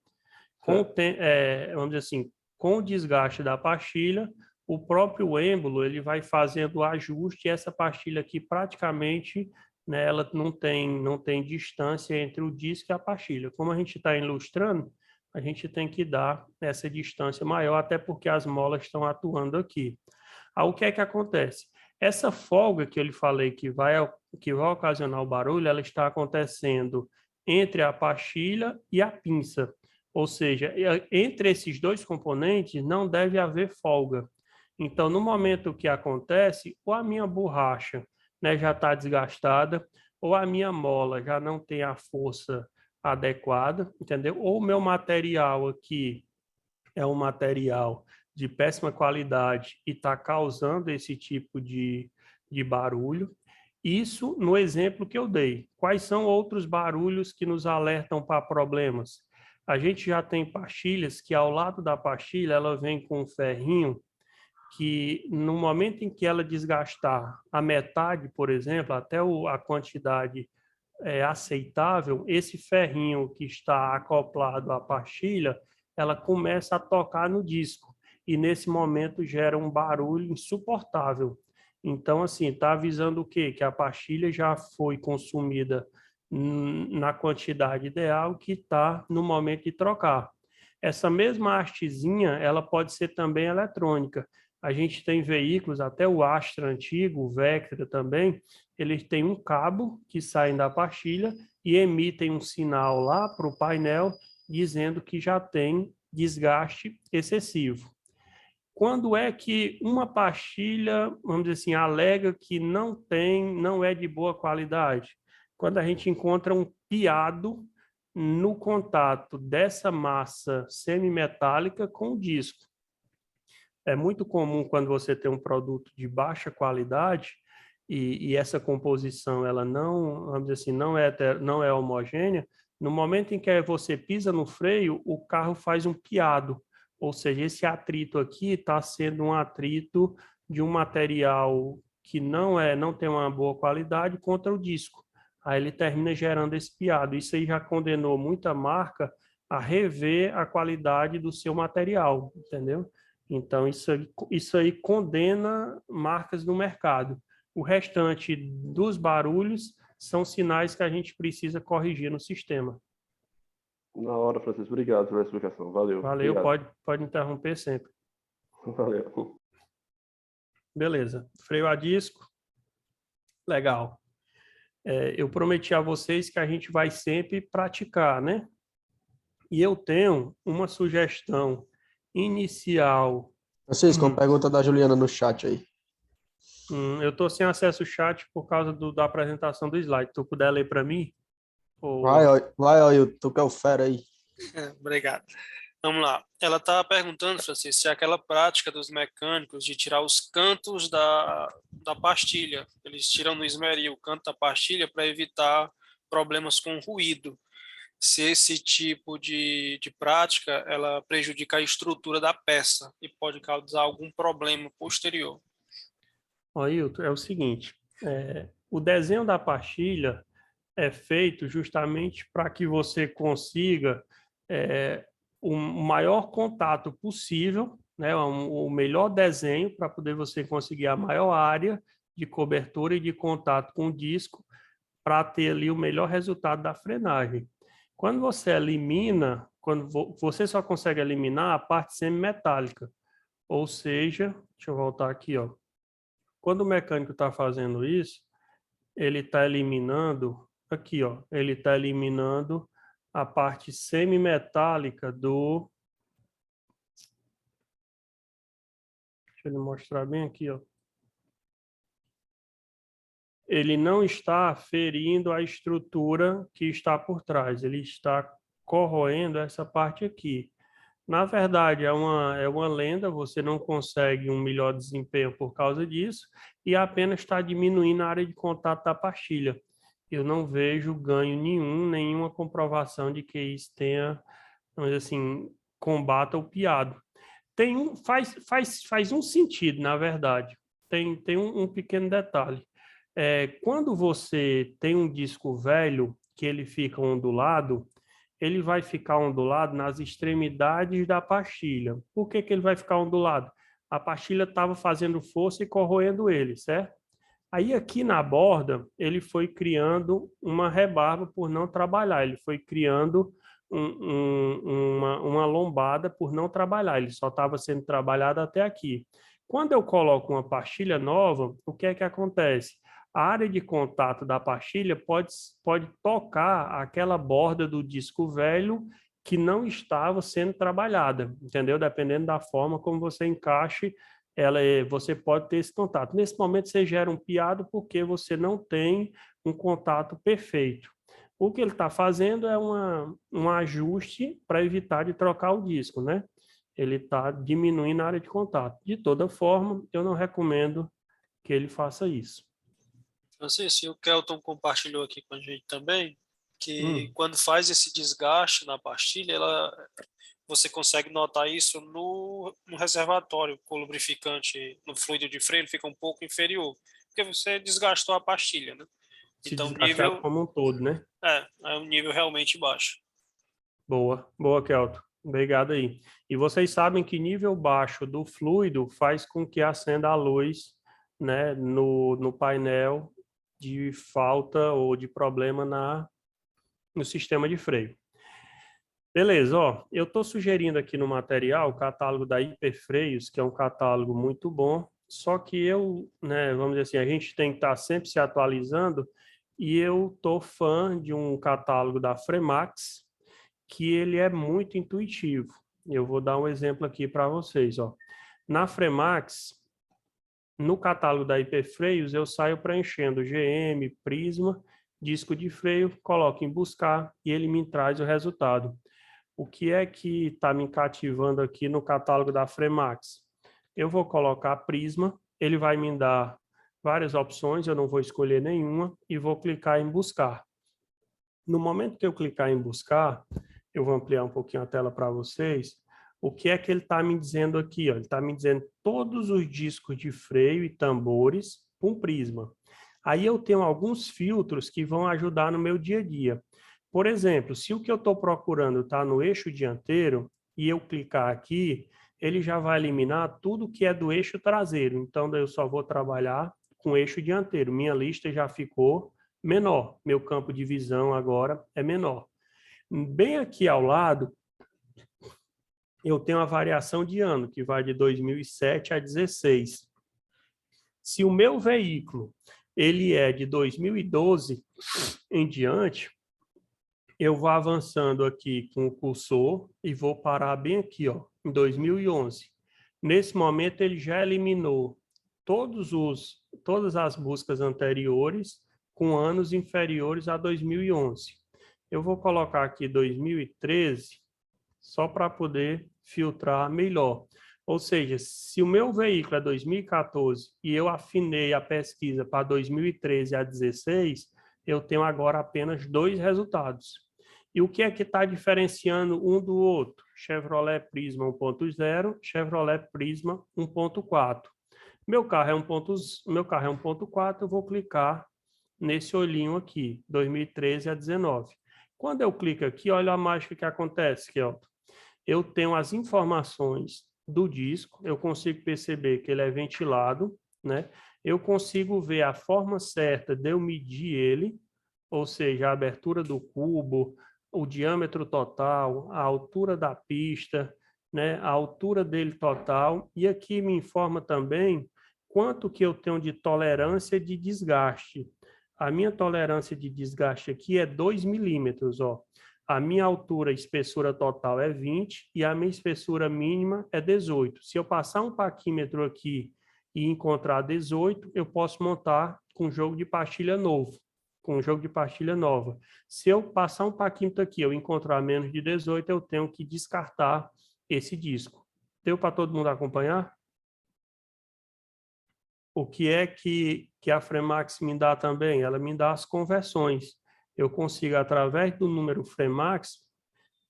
Vamos dizer assim, com o desgaste da pastilha, o próprio êmbolo ele vai fazendo o ajuste, e essa pastilha aqui praticamente, né, ela não tem distância entre o disco e a pastilha. Como a gente está ilustrando, a gente tem que dar essa distância maior, até porque as molas estão atuando aqui. Aí o que é que acontece? Essa folga que eu lhe falei que vai ocasionar o barulho, ela está acontecendo entre a pastilha e a pinça. Ou seja, entre esses dois componentes não deve haver folga. Então, no momento que acontece, ou a minha borracha, né, já está desgastada, ou a minha mola já não tem a força adequada, entendeu? Ou o meu material aqui é um material de péssima qualidade e está causando esse tipo de barulho. Isso no exemplo que eu dei. Quais são outros barulhos que nos alertam para problemas? A gente já tem pastilhas que ao lado da pastilha ela vem com um ferrinho que no momento em que ela desgastar a metade, por exemplo, até a quantidade aceitável, esse ferrinho que está acoplado à pastilha, ela começa a tocar no disco e nesse momento gera um barulho insuportável. Então, assim, está avisando o quê? Que a pastilha já foi consumida na quantidade ideal, que está no momento de trocar. Essa mesma hastezinha, ela pode ser também eletrônica. A gente tem veículos, até o Astra antigo, o Vectra também, eles têm um cabo que sai da pastilha e emitem um sinal lá para o painel dizendo que já tem desgaste excessivo. Quando é que uma pastilha, vamos dizer assim, alega que não é de boa qualidade? Quando a gente encontra um piado no contato dessa massa semimetálica com o disco. É muito comum quando você tem um produto de baixa qualidade e essa composição ela não, vamos dizer assim, não é homogênea, no momento em que você pisa no freio, o carro faz um piado, ou seja, esse atrito aqui está sendo um atrito de um material que não tem uma boa qualidade contra o disco. Aí ele termina gerando esse piado. Isso aí já condenou muita marca a rever a qualidade do seu material, entendeu? Então, isso aí condena marcas no mercado. O restante dos barulhos são sinais que a gente precisa corrigir no sistema. Na hora, Francisco. Obrigado pela explicação. Valeu. Valeu, Obrigado. pode interromper sempre. Valeu. Beleza. Freio a disco. Legal. Eu prometi a vocês que a gente vai sempre praticar, né? E eu tenho uma sugestão inicial. Francisco, uma pergunta da Juliana no chat aí. Eu estou sem acesso ao chat por causa da apresentação do slide. Tu puder ler para mim? Ou... Vai, Ailton, tu que é o fera aí. Obrigado. Vamos lá. Ela está perguntando, Francisco, se é aquela prática dos mecânicos de tirar os cantos da pastilha. Eles tiram no esmeril o canto da pastilha para evitar problemas com ruído. Se esse tipo de prática ela prejudica a estrutura da peça e pode causar algum problema posterior. Ailton, é o seguinte, o desenho da pastilha é feito justamente para que você consiga o maior contato possível, né, o melhor desenho para poder você conseguir a maior área de cobertura e de contato com o disco para ter ali o melhor resultado da frenagem. Quando você elimina, você só consegue eliminar a parte semimetálica, ou seja, deixa eu voltar aqui, ó. Quando o mecânico está fazendo isso, ele está eliminando, aqui, ó, ele está eliminando a parte semimetálica do... Deixa eu mostrar bem aqui, ó. Ele não está ferindo a estrutura que está por trás, ele está corroendo essa parte aqui. Na verdade, é uma lenda, você não consegue um melhor desempenho por causa disso e apenas está diminuindo a área de contato da pastilha. Eu não vejo ganho nenhuma comprovação de que isso tenha, vamos dizer assim, combata o piado. Faz um sentido, na verdade. Tem um pequeno detalhe. Quando você tem um disco velho, que ele fica ondulado, ele vai ficar ondulado nas extremidades da pastilha. Por que que ele vai ficar ondulado? A pastilha estava fazendo força e corroendo ele, certo? Aí aqui na borda, ele foi criando uma rebarba por não trabalhar, ele foi criando uma lombada por não trabalhar, ele só estava sendo trabalhado até aqui. Quando eu coloco uma pastilha nova, o que é que acontece? A área de contato da pastilha pode tocar aquela borda do disco velho que não estava sendo trabalhada, entendeu? Dependendo da forma como você encaixe, você pode ter esse contato. Nesse momento, você gera um piado porque você não tem um contato perfeito. O que ele está fazendo é um ajuste para evitar de trocar o disco, né? Ele está diminuindo a área de contato. De toda forma, eu não recomendo que ele faça isso. Francisco, o Kelton compartilhou aqui com a gente também que quando faz esse desgaste na pastilha, você consegue notar isso no reservatório, com o lubrificante no fluido de freio, ele fica um pouco inferior, porque você desgastou a pastilha, né? Então, nível como um todo, né? É um nível realmente baixo. Boa, Kelton. Obrigado aí. E vocês sabem que nível baixo do fluido faz com que acenda a luz, né, no painel de falta ou de problema no sistema de freio. Beleza, ó, eu estou sugerindo aqui no material o catálogo da Hiperfreios, que é um catálogo muito bom, só que vamos dizer assim, a gente tem que estar sempre se atualizando, e eu estou fã de um catálogo da Fremax, que ele é muito intuitivo. Eu vou dar um exemplo aqui para vocês, ó. Na Fremax, no catálogo da Hiperfreios, eu saio preenchendo GM, Prisma, disco de freio, coloco em buscar e ele me traz o resultado. O que é que está me cativando aqui no catálogo da Fremax? Eu vou colocar Prisma, ele vai me dar várias opções, eu não vou escolher nenhuma e vou clicar em buscar. No momento que eu clicar em buscar, eu vou ampliar um pouquinho a tela para vocês. O que é que ele está me dizendo aqui? Ó? Ele está me dizendo todos os discos de freio e tambores com Prisma. Aí eu tenho alguns filtros que vão ajudar no meu dia a dia. Por exemplo, se o que eu estou procurando está no eixo dianteiro e eu clicar aqui, ele já vai eliminar tudo que é do eixo traseiro. Então, eu só vou trabalhar com o eixo dianteiro. Minha lista já ficou menor. Meu campo de visão agora é menor. Bem aqui ao lado, eu tenho a variação de ano, que vai de 2007 a 16. Se o meu veículo ele é de 2012 em diante, eu vou avançando aqui com o cursor e vou parar bem aqui, ó, em 2011. Nesse momento, ele já eliminou todas as buscas anteriores com anos inferiores a 2011. Eu vou colocar aqui 2013, só para poder filtrar melhor. Ou seja, se o meu veículo é 2014 e eu afinei a pesquisa para 2013 a 2016, eu tenho agora apenas 2 resultados. E o que é que está diferenciando um do outro? Chevrolet Prisma 1.0, Chevrolet Prisma 1.4. Meu carro é 1.4, eu vou clicar nesse olhinho aqui, 2013 a 19. Quando eu clico aqui, olha a mágica que acontece, Kelton. Eu tenho as informações do disco, eu consigo perceber que ele é ventilado, né? Eu consigo ver a forma certa de eu medir ele, ou seja, a abertura do cubo, o diâmetro total, a altura da pista, né? A altura dele total. E aqui me informa também quanto que eu tenho de tolerância de desgaste. A minha tolerância de desgaste aqui é 2 milímetros, ó. A minha altura, espessura total é 20 e a minha espessura mínima é 18. Se eu passar um paquímetro aqui e encontrar 18, eu posso montar com jogo de pastilha novo, com jogo de pastilha nova. Se eu passar um paquímetro aqui, eu encontrar menos de 18, eu tenho que descartar esse disco. Deu para todo mundo acompanhar? O que é que a Fremax me dá também? Ela me dá as conversões. Eu consigo, através do número Fremax,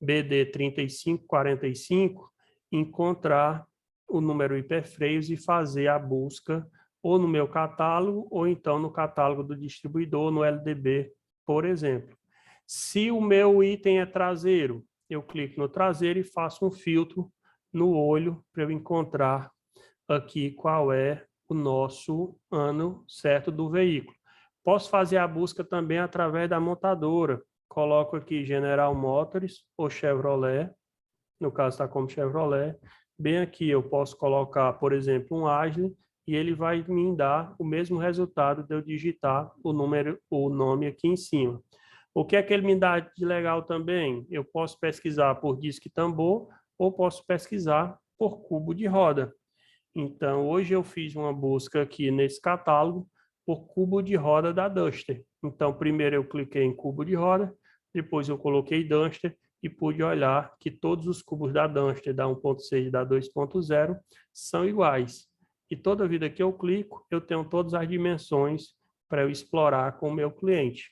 BD3545, encontrar o número Hiperfreios e fazer a busca ou no meu catálogo ou então no catálogo do distribuidor, no LDB, por exemplo. Se o meu item é traseiro, eu clico no traseiro e faço um filtro no olho para eu encontrar aqui qual é o nosso ano certo do veículo. Posso fazer a busca também através da montadora. Coloco aqui General Motors ou Chevrolet, no caso está como Chevrolet. Bem aqui eu posso colocar, por exemplo, um Ashley, e ele vai me dar o mesmo resultado de eu digitar o nome aqui em cima. O que é que ele me dá de legal também? Eu posso pesquisar por disque tambor ou posso pesquisar por cubo de roda. Então, hoje eu fiz uma busca aqui nesse catálogo por cubo de roda da Duster. Então, primeiro eu cliquei em cubo de roda, depois eu coloquei Duster e pude olhar que todos os cubos da Duster, da 1.6 e da 2.0, são iguais. E toda vida que eu clico, eu tenho todas as dimensões para eu explorar com o meu cliente.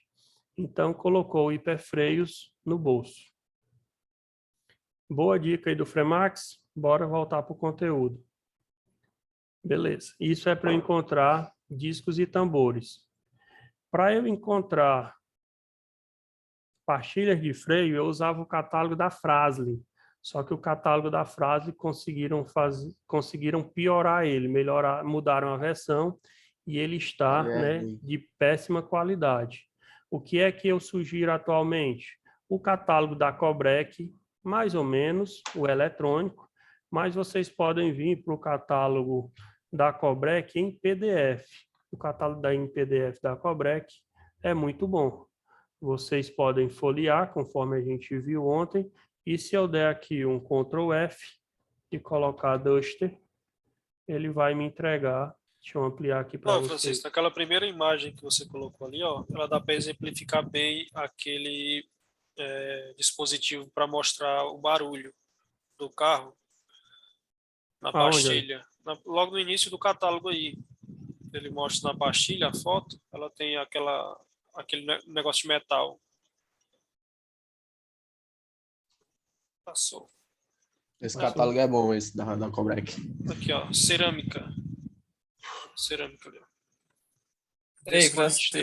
Então, colocou o hiperfreios no bolso. Boa dica aí do Fremax. Bora voltar para o conteúdo. Beleza. Isso é para eu encontrar discos e tambores. Para eu encontrar pastilhas de freio, eu usava o catálogo da Frazli. Só que o catálogo da Frazli conseguiram piorar ele, mudaram a versão e ele está, de péssima qualidade. O que é que eu sugiro atualmente? O catálogo da Cobrec, mais ou menos, o eletrônico, mas vocês podem vir para o catálogo da Cobrec em PDF. O catálogo em PDF da Cobrec é muito bom. Vocês podem folhear, conforme a gente viu ontem, e se eu der aqui um Ctrl F e colocar Duster, ele vai me entregar. Deixa eu ampliar aqui para vocês. Francisco, aquela primeira imagem que você colocou ali, ó, ela dá para exemplificar bem aquele dispositivo para mostrar o barulho do carro na pastilha. Logo no início do catálogo aí, ele mostra na pastilha a foto, ela tem aquele negócio de metal. Passou. Esse catálogo é bom, esse da Cobrec. Aqui, ó, cerâmica. Cerâmica ali, ó. Ei, Francisco,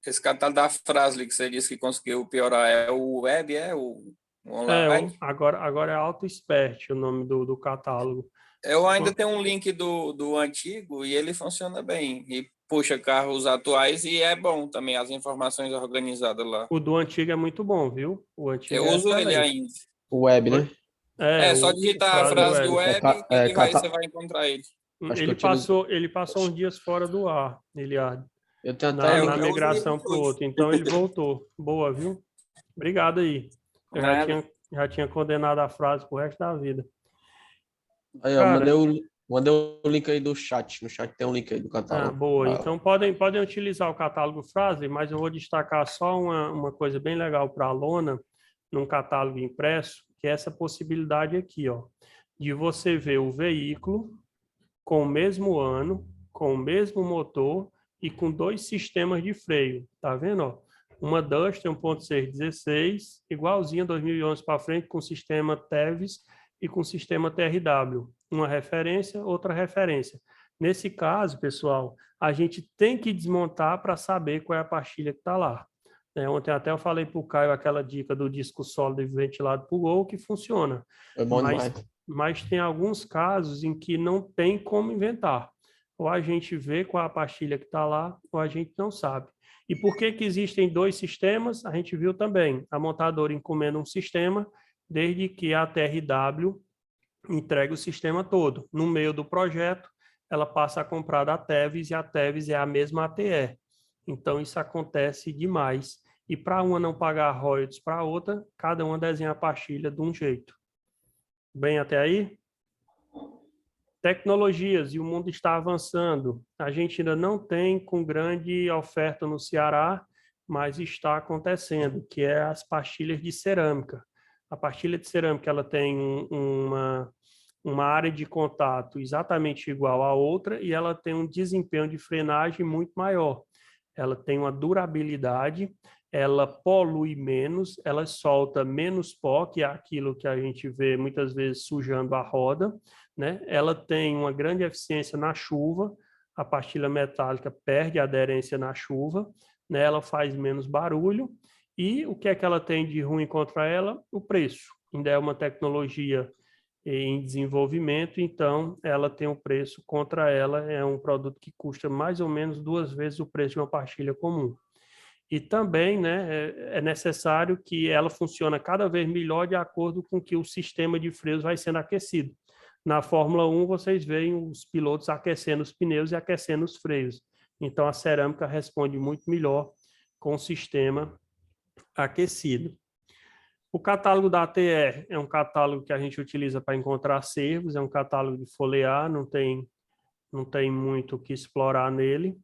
esse catálogo da Frazli que você disse que conseguiu piorar é o web, o online? Agora é AutoExpert o nome do catálogo. Eu ainda tenho um link do antigo e ele funciona bem. E puxa carros atuais e é bom também, as informações organizadas lá. O do antigo é muito bom, viu? O antigo eu uso ele ainda. O web, né? Só digitar a frase do web que você vai encontrar ele. Ele passou uns dias fora do ar, Eliardo. Eu tenho até na migração para o outro. Então ele voltou. Boa, viu? Obrigado aí. Eu já tinha condenado a frase pro resto da vida. Aí, eu mandei o link aí do chat. No chat tem um link aí do catálogo. Boa. Então podem utilizar o catálogo Frazli, mas eu vou destacar só uma coisa bem legal para a lona, num catálogo impresso, que é essa possibilidade aqui, ó, de você ver o veículo com o mesmo ano, com o mesmo motor e com 2 sistemas de freio. Tá vendo, ó? Uma Duster 1.616, igualzinha 2011 para frente, com sistema TEVS e com sistema TRW. Uma referência, outra referência. Nesse caso, pessoal, a gente tem que desmontar para saber qual é a pastilha que está lá. Ontem até eu falei para o Caio aquela dica do disco sólido e ventilado por Gol, que funciona. É bom mas tem alguns casos em que não tem como inventar. Ou a gente vê qual é a pastilha que está lá, ou a gente não sabe. E por que existem 2 sistemas? A gente viu também. A montadora encomenda um sistema, desde que a TRW entregue o sistema todo. No meio do projeto, ela passa a comprar da TEVS, e a TEVS é a mesma ATE. Então, isso acontece demais. E para uma não pagar royalties para a outra, cada uma desenha a pastilha de um jeito. Bem até aí? Tecnologias, e o mundo está avançando. A gente ainda não tem com grande oferta no Ceará, mas está acontecendo, que é as pastilhas de cerâmica. A pastilha de cerâmica ela tem uma área de contato exatamente igual à outra e ela tem um desempenho de frenagem muito maior. Ela tem uma durabilidade, ela polui menos, ela solta menos pó, que é aquilo que a gente vê muitas vezes sujando a roda, né? Ela tem uma grande eficiência na chuva, a pastilha metálica perde a aderência na chuva, né? Ela faz menos barulho. E o que é que ela tem de ruim contra ela? O preço. Ainda é uma tecnologia em desenvolvimento, então ela tem um preço contra ela, é um produto que custa mais ou menos 2 vezes o preço de uma pastilha comum. E também, né, é necessário que ela funcione cada vez melhor de acordo com que o sistema de freios vai sendo aquecido. Na Fórmula 1, vocês veem os pilotos aquecendo os pneus e aquecendo os freios. Então, a cerâmica responde muito melhor com o sistema aquecido. O catálogo da ATR é um catálogo que a gente utiliza para encontrar servos, é um catálogo de folhear, não tem muito o que explorar nele.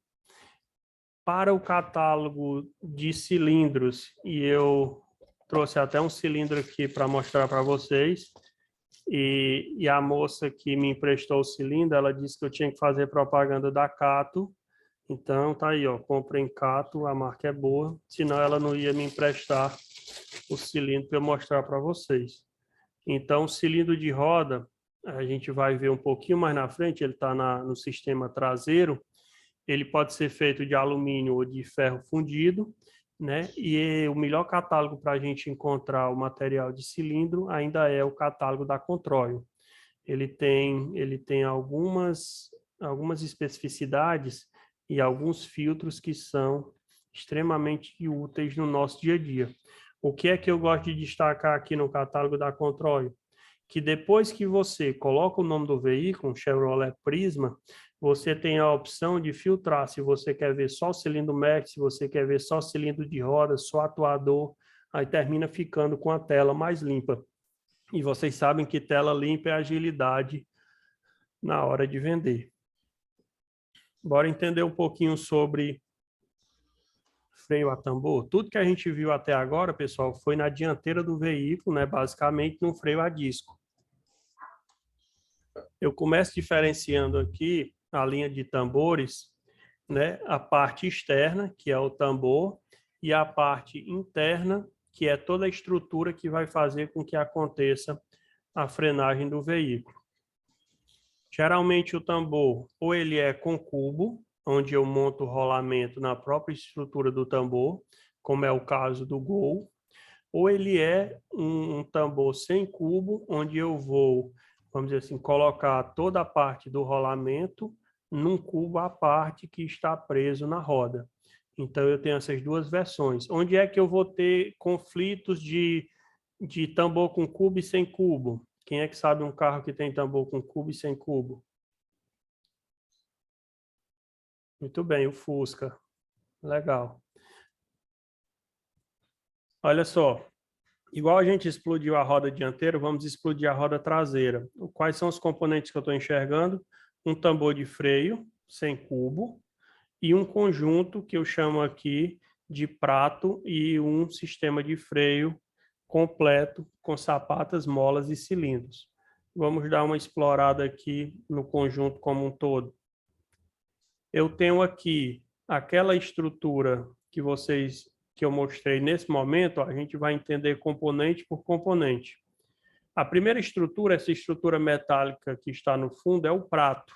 Para o catálogo de cilindros, e eu trouxe até um cilindro aqui para mostrar para vocês, e a moça que me emprestou o cilindro, ela disse que eu tinha que fazer propaganda da Cato, então tá aí, ó, comprem Cato, a marca é boa, senão ela não ia me emprestar o cilindro para eu mostrar para vocês. Então, o cilindro de roda, a gente vai ver um pouquinho mais na frente, ele está no sistema traseiro, ele pode ser feito de alumínio ou de ferro fundido, né? E o melhor catálogo para a gente encontrar o material de cilindro ainda é o catálogo da Controil. Ele tem algumas especificidades e alguns filtros que são extremamente úteis no nosso dia a dia. O que é que eu gosto de destacar aqui no catálogo da Controil? Que depois que você coloca o nome do veículo, um Chevrolet Prisma, você tem a opção de filtrar se você quer ver só o cilindro Max, se você quer ver só o cilindro de roda, só atuador, aí termina ficando com a tela mais limpa. E vocês sabem que tela limpa é agilidade na hora de vender. Bora entender um pouquinho sobre freio a tambor. Tudo que a gente viu até agora, pessoal, foi na dianteira do veículo, né? Basicamente no freio a disco. Eu começo diferenciando aqui a linha de tambores, né? A parte externa, que é o tambor, e a parte interna, que é toda a estrutura que vai fazer com que aconteça a frenagem do veículo. Geralmente o tambor, ou ele é com cubo, onde eu monto o rolamento na própria estrutura do tambor, como é o caso do Gol, ou ele é um tambor sem cubo, onde eu vou, vamos dizer assim, colocar toda a parte do rolamento num cubo à parte que está preso na roda. Então, eu tenho essas duas versões. Onde é que eu vou ter conflitos de tambor com cubo e sem cubo? Quem é que sabe um carro que tem tambor com cubo e sem cubo? Muito bem, o Fusca. Legal. Olha só, igual a gente explodiu a roda dianteira, vamos explodir a roda traseira. Quais são os componentes que eu estou enxergando? Um tambor de freio sem cubo e um conjunto que eu chamo aqui de prato e um sistema de freio completo com sapatas, molas e cilindros. Vamos dar uma explorada aqui no conjunto como um todo. Eu tenho aqui aquela estrutura que eu mostrei nesse momento, a gente vai entender componente por componente. A primeira estrutura, essa estrutura metálica que está no fundo, é o prato,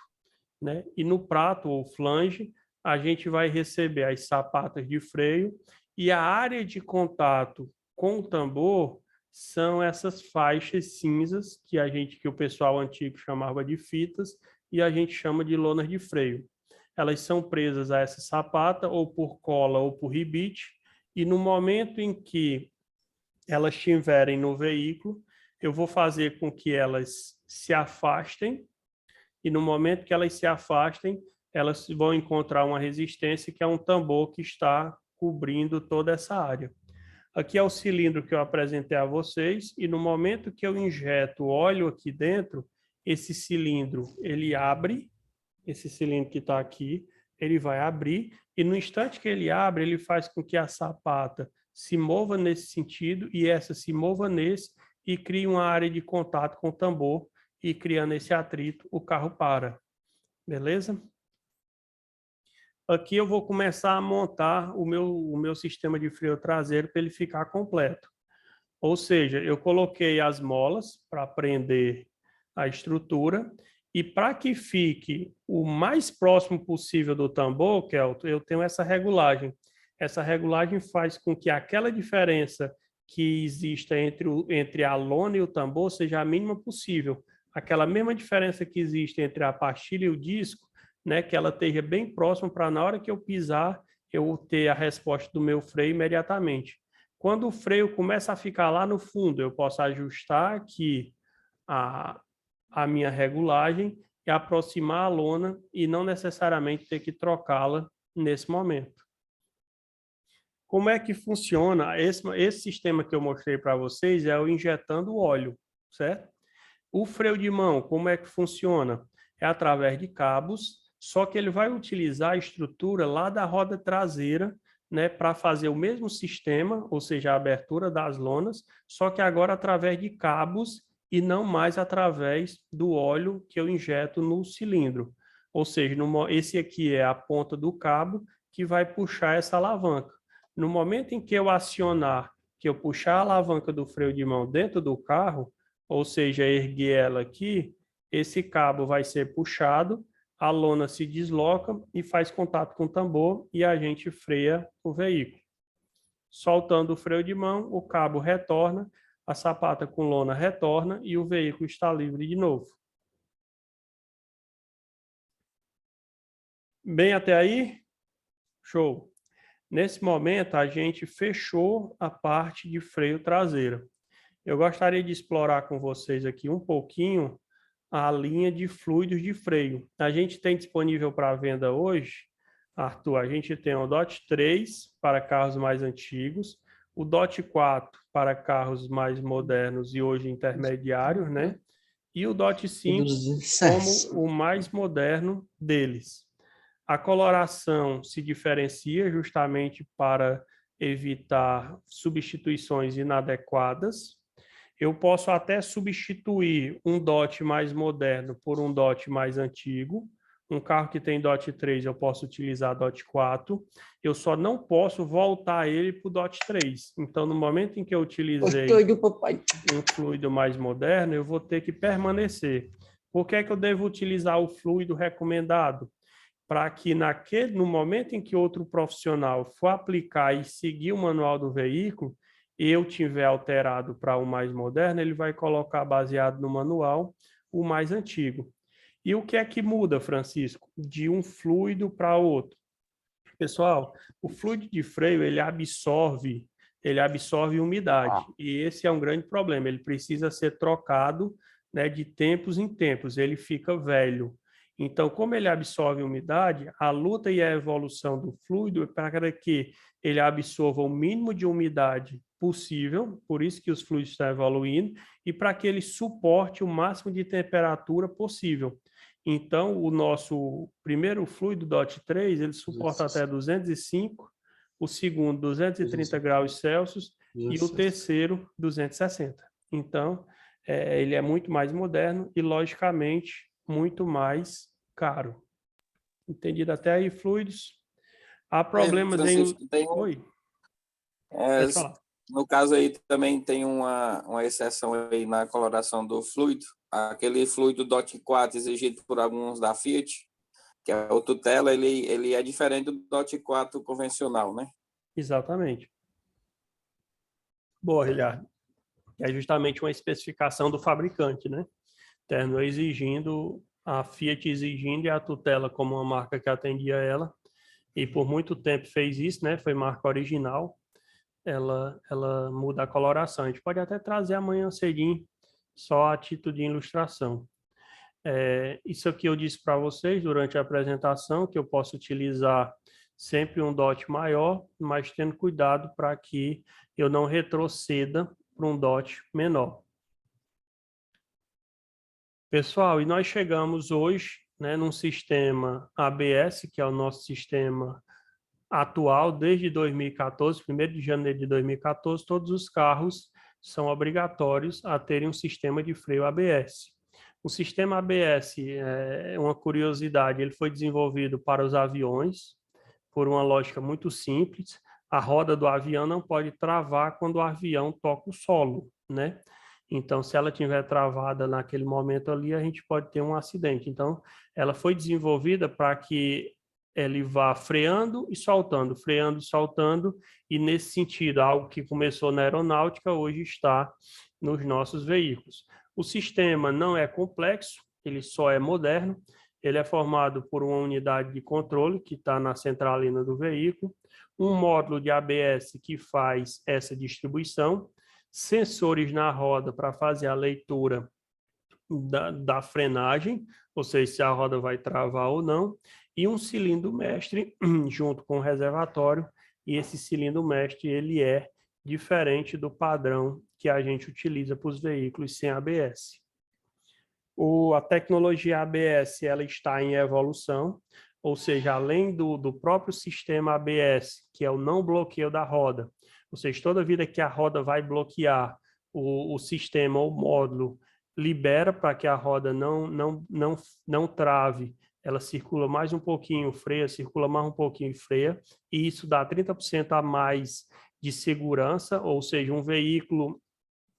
né? E no prato, ou flange, a gente vai receber as sapatas de freio e a área de contato com o tambor são essas faixas cinzas que o pessoal antigo chamava de fitas e a gente chama de lonas de freio. Elas são presas a essa sapata ou por cola ou por ribite e no momento em que elas estiverem no veículo, eu vou fazer com que elas se afastem e no momento que elas se afastem, elas vão encontrar uma resistência que é um tambor que está cobrindo toda essa área. Aqui é o cilindro que eu apresentei a vocês e no momento que eu injeto óleo aqui dentro, esse cilindro, ele abre, esse cilindro que está aqui, ele vai abrir e no instante que ele abre, ele faz com que a sapata se mova nesse sentido e essa se mova nesse e cria uma área de contato com o tambor e criando esse atrito, o carro para. Beleza? Aqui eu vou começar a montar o meu sistema de freio traseiro para ele ficar completo. Ou seja, eu coloquei as molas para prender a estrutura e para que fique o mais próximo possível do tambor, Kelton, eu tenho essa regulagem. essa regulagem faz com que aquela diferença que exista entre a lona e o tambor seja a mínima possível. Aquela mesma diferença que existe entre a pastilha e o disco, né, que ela esteja bem próxima para na hora que eu pisar, eu ter a resposta do meu freio imediatamente. Quando o freio começa a ficar lá no fundo, eu posso ajustar aqui a minha regulagem e aproximar a lona e não necessariamente ter que trocá-la nesse momento. Como é que funciona? Esse sistema que eu mostrei para vocês é o injetando óleo, certo? O freio de mão, como é que funciona? É através de cabos, só que ele vai utilizar a estrutura lá da roda traseira, né, para fazer o mesmo sistema, ou seja, a abertura das lonas, só que agora através de cabos e não mais através do óleo que eu injeto no cilindro. Ou seja, esse aqui é a ponta do cabo que vai puxar essa alavanca. No momento em que eu acionar, que eu puxar a alavanca do freio de mão dentro do carro, ou seja, erguer ela aqui, esse cabo vai ser puxado, a lona se desloca e faz contato com o tambor e a gente freia o veículo. Soltando o freio de mão, o cabo retorna, a sapata com lona retorna e o veículo está livre de novo. Bem até aí? Show! Nesse momento, a gente fechou a parte de freio traseiro. Eu gostaria de explorar com vocês aqui um pouquinho a linha de fluidos de freio. A gente tem disponível para venda hoje, Arthur, a gente tem o DOT 3 para carros mais antigos, o DOT 4 para carros mais modernos e hoje intermediários, né? E o DOT 5 como o mais moderno deles. A coloração se diferencia justamente para evitar substituições inadequadas. Eu posso até substituir um DOT mais moderno por um DOT mais antigo. Um carro que tem DOT 3, eu posso utilizar DOT 4. Eu só não posso voltar ele para o DOT 3. Então, no momento em que eu utilizei um fluido mais moderno, eu vou ter que permanecer. Por que é que eu devo utilizar o fluido recomendado? Para que no momento em que outro profissional for aplicar e seguir o manual do veículo, eu tiver alterado para o mais moderno, ele vai colocar baseado no manual o mais antigo. E o que é que muda, Francisco, de um fluido para outro? Pessoal, o fluido de freio, ele absorve umidade, e esse é um grande problema, ele precisa ser trocado, né, de tempos em tempos, ele fica velho. Então, como ele absorve umidade, a luta e a evolução do fluido é para que ele absorva o mínimo de umidade possível, por isso que os fluidos estão evoluindo, e para que ele suporte o máximo de temperatura possível. Então, o nosso primeiro fluido DOT 3, ele suporta até 205, o segundo 230 graus Celsius e o terceiro 260. Então, ele é muito mais moderno e, logicamente, muito mais caro. Entendido até aí, fluidos? Há problemas Oi. No caso aí também tem uma exceção aí na coloração do fluido, aquele fluido DOT 4 exigido por alguns da Fiat, que é o Tutela, ele é diferente do DOT 4 convencional, né? Exatamente. Boa, Ricardo. É justamente uma especificação do fabricante, né? Terno exigindo, a Fiat exigindo e a Tutela como uma marca que atendia ela, e por muito tempo fez isso, né? Foi marca original. Ela muda a coloração. A gente pode até trazer amanhã cedinho, só a título de ilustração. Isso aqui eu disse para vocês durante a apresentação, que eu posso utilizar sempre um DOT maior, mas tendo cuidado para que eu não retroceda para um DOT menor. Pessoal, e nós chegamos hoje, né, num sistema ABS, que é o nosso sistema atual, desde 2014, 1º de janeiro de 2014, todos os carros são obrigatórios a terem um sistema de freio ABS. O sistema ABS, é uma curiosidade, ele foi desenvolvido para os aviões, por uma lógica muito simples. A roda do avião não pode travar quando o avião toca o solo, né? Então, se ela estiver travada naquele momento ali, a gente pode ter um acidente. Então, ela foi desenvolvida para que ele vá freando e soltando, e nesse sentido, algo que começou na aeronáutica, hoje está nos nossos veículos. O sistema não é complexo, ele só é moderno, ele é formado por uma unidade de controle que está na centralina do veículo, um módulo de ABS que faz essa distribuição, sensores na roda para fazer a leitura da frenagem, ou seja, se a roda vai travar ou não, e um cilindro mestre junto com o reservatório, e esse cilindro mestre ele é diferente do padrão que a gente utiliza para os veículos sem ABS. A tecnologia ABS ela está em evolução, ou seja, além do próprio sistema ABS, que é o não bloqueio da roda, ou seja, toda vida que a roda vai bloquear, o sistema, o módulo, libera para que a roda não trave, ela circula mais um pouquinho, freia, circula mais um pouquinho e freia, e isso dá 30% a mais de segurança, ou seja, um veículo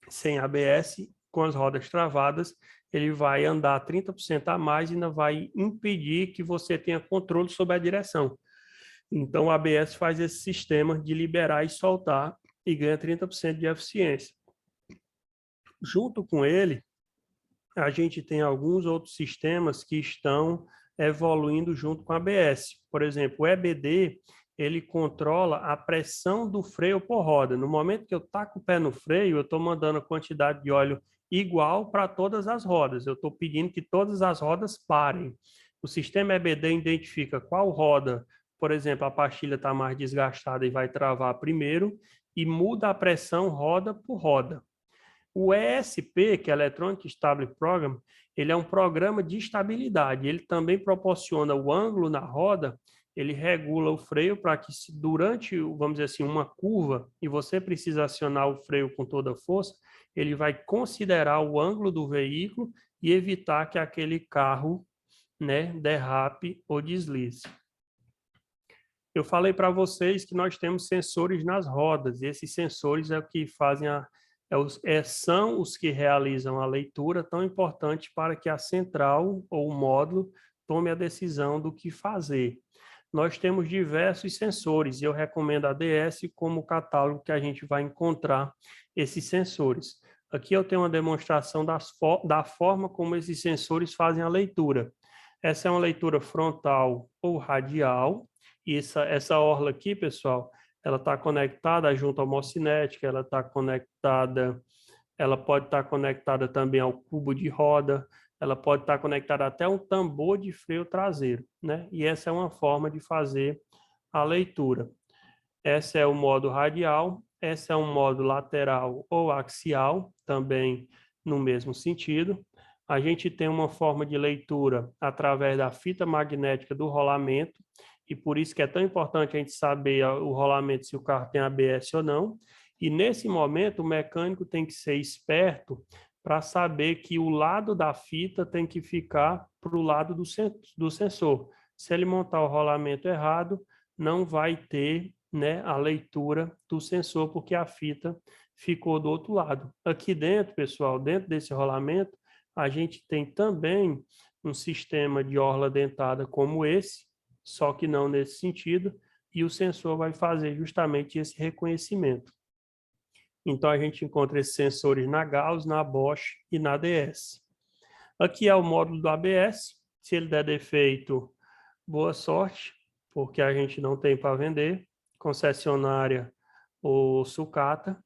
sem ABS, com as rodas travadas, ele vai andar 30% a mais e ainda vai impedir que você tenha controle sobre a direção. Então, o ABS faz esse sistema de liberar e soltar e ganha 30% de eficiência. Junto com ele, a gente tem alguns outros sistemas que estão evoluindo junto com a ABS. Por exemplo, o EBD, ele controla a pressão do freio por roda. No momento que eu taco o pé no freio, eu estou mandando a quantidade de óleo igual para todas as rodas. Eu estou pedindo que todas as rodas parem. O sistema EBD identifica qual roda, por exemplo, a pastilha está mais desgastada e vai travar primeiro, e muda a pressão roda por roda. O ESP, que é Electronic Stability Program, ele é um programa de estabilidade. Ele também proporciona o ângulo na roda, ele regula o freio para que durante, vamos dizer assim, uma curva, e você precisa acionar o freio com toda a força, ele vai considerar o ângulo do veículo e evitar que aquele carro, né, derrape ou deslize. Eu falei para vocês que nós temos sensores nas rodas, e esses sensores é o que fazem são os que realizam a leitura tão importante para que a central ou o módulo tome a decisão do que fazer. Nós temos diversos sensores e eu recomendo a ADS como catálogo que a gente vai encontrar esses sensores. Aqui eu tenho uma demonstração da forma como esses sensores fazem a leitura. Essa é uma leitura frontal ou radial, e essa orla aqui, pessoal, ela está conectada junto à homocinética, ela pode estar conectada também ao cubo de roda, ela pode estar conectada até um tambor de freio traseiro, né? E essa é uma forma de fazer a leitura. Esse é o modo radial, esse é um modo lateral ou axial, também no mesmo sentido. A gente tem uma forma de leitura através da fita magnética do rolamento, e por isso que é tão importante a gente saber o rolamento, se o carro tem ABS ou não. E nesse momento, o mecânico tem que ser esperto para saber que o lado da fita tem que ficar para o lado do sensor. Se ele montar o rolamento errado, não vai ter, né, a leitura do sensor, porque a fita ficou do outro lado. Aqui dentro, pessoal, dentro desse rolamento, a gente tem também um sistema de orla dentada como esse, só que não nesse sentido, e o sensor vai fazer justamente esse reconhecimento. Então, a gente encontra esses sensores na Gauss, na Bosch e na ADS. Aqui é o módulo do ABS. Se ele der defeito, boa sorte, porque a gente não tem para vender. Concessionária ou sucata.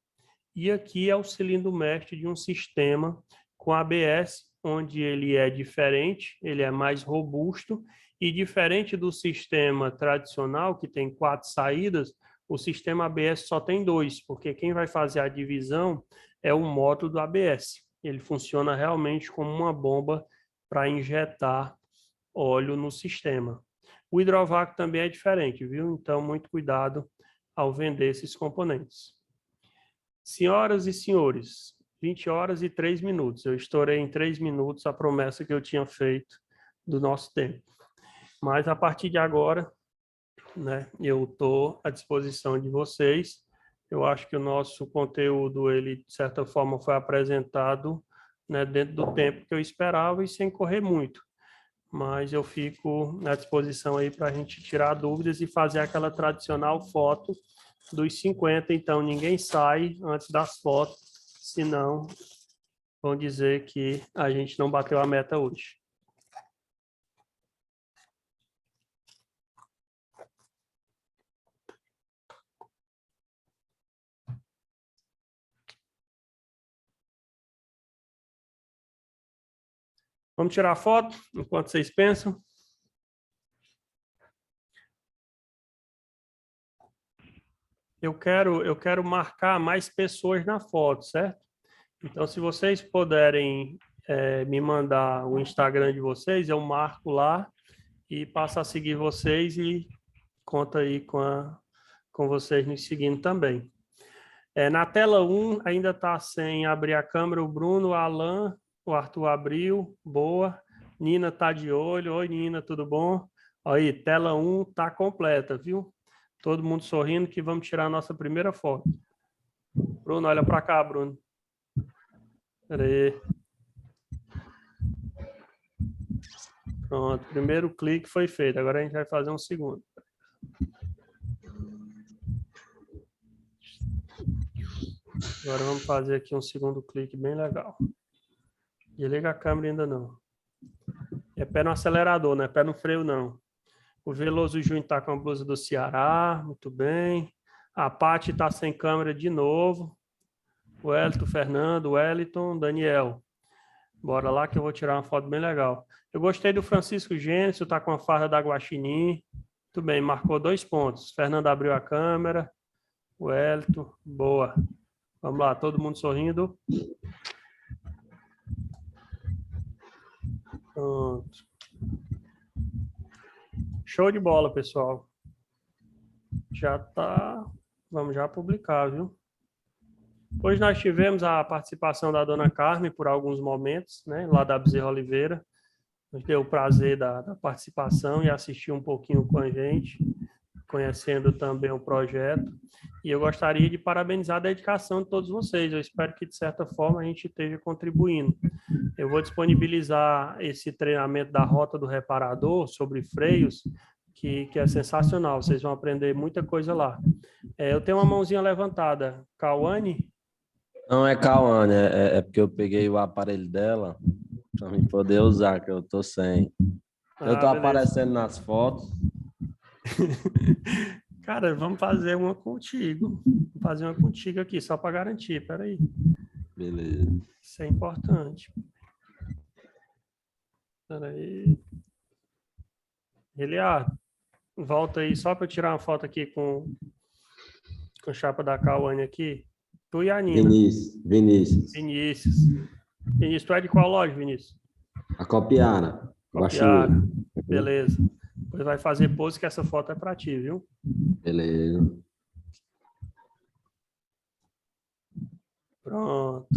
E aqui é o cilindro mestre de um sistema com ABS, onde ele é diferente, ele é mais robusto, e diferente do sistema tradicional, que tem 4 saídas, o sistema ABS só tem 2, porque quem vai fazer a divisão é o módulo do ABS. Ele funciona realmente como uma bomba para injetar óleo no sistema. O hidrovácuo também é diferente, viu? Então, muito cuidado ao vender esses componentes. Senhoras e senhores, 20 horas e 3 minutos. Eu estourei em 3 minutos a promessa que eu tinha feito do nosso tempo. Mas, a partir de agora, né, eu estou à disposição de vocês. Eu acho que o nosso conteúdo, ele, de certa forma, foi apresentado, né, dentro do tempo que eu esperava e sem correr muito. mas eu fico à disposição aí para a gente tirar dúvidas e fazer aquela tradicional foto dos 50. Então, ninguém sai antes das fotos, senão vão dizer que a gente não bateu a meta hoje. Vamos tirar a foto enquanto vocês pensam? Eu quero marcar mais pessoas na foto, certo? Então, se vocês puderem me mandar o Instagram de vocês, eu marco lá e passo a seguir vocês e conta aí com vocês nos seguindo também. Na tela 1, ainda está sem abrir a câmera o Bruno, o Alan, o Arthur abriu, boa. Nina está de olho. Oi, Nina, tudo bom? Aí, tela 1 está completa, viu? Todo mundo sorrindo que vamos tirar a nossa primeira foto. Bruno, olha para cá, Bruno. Espera aí. Pronto, primeiro clique foi feito. Agora a gente vai fazer um segundo. Agora vamos fazer aqui um segundo clique bem legal. Desliga a câmera ainda não. É pé no acelerador, não é pé no freio não. O Veloso Júnior está com a blusa do Ceará, muito bem. A Paty está sem câmera de novo. O Elton, Fernando, o Wellington, Daniel. Bora lá que eu vou tirar uma foto bem legal. Eu gostei do Francisco Gênesis, está com a farda da Guaxinim. Muito bem, marcou 2 pontos. Fernando abriu a câmera. O Wellington, boa. Vamos lá, todo mundo sorrindo. Pronto. Show de bola, pessoal. Já tá. Vamos já publicar, viu? Hoje nós tivemos a participação da dona Carmen por alguns momentos, né? Lá da Bezerra Oliveira. Nos deu o prazer da participação e assistir um pouquinho com a gente, conhecendo também o projeto. E eu gostaria de parabenizar a dedicação de todos vocês. Eu espero que, de certa forma, a gente esteja contribuindo. Eu vou disponibilizar esse treinamento da Rota do Reparador sobre freios, que é sensacional. Vocês vão aprender muita coisa lá. Eu tenho uma mãozinha levantada. Cauane? Não é Cauane, é porque eu peguei o aparelho dela para me poder usar, que eu tô sem. Eu tô aparecendo nas fotos. Cara, vamos fazer uma contigo. Vou fazer uma contigo aqui, só para garantir. Peraí. Beleza. Isso é importante. Peraí. Eliardo, volta aí só para eu tirar uma foto aqui com a chapa da Cauane aqui. Tu e a Nina. Vinícius. Vinícius, tu é de qual loja, Vinícius? A Copiara. Copiara. Beleza. Depois vai fazer pose que essa foto é para ti, viu? Beleza. Pronto.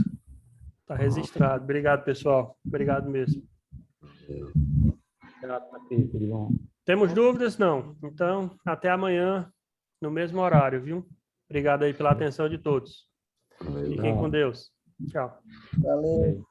Tá registrado. Obrigado, pessoal. Obrigado mesmo. Temos dúvidas? Não. Então, até amanhã, no mesmo horário, viu? Obrigado aí pela atenção de todos. Fiquem com Deus. Tchau. Valeu.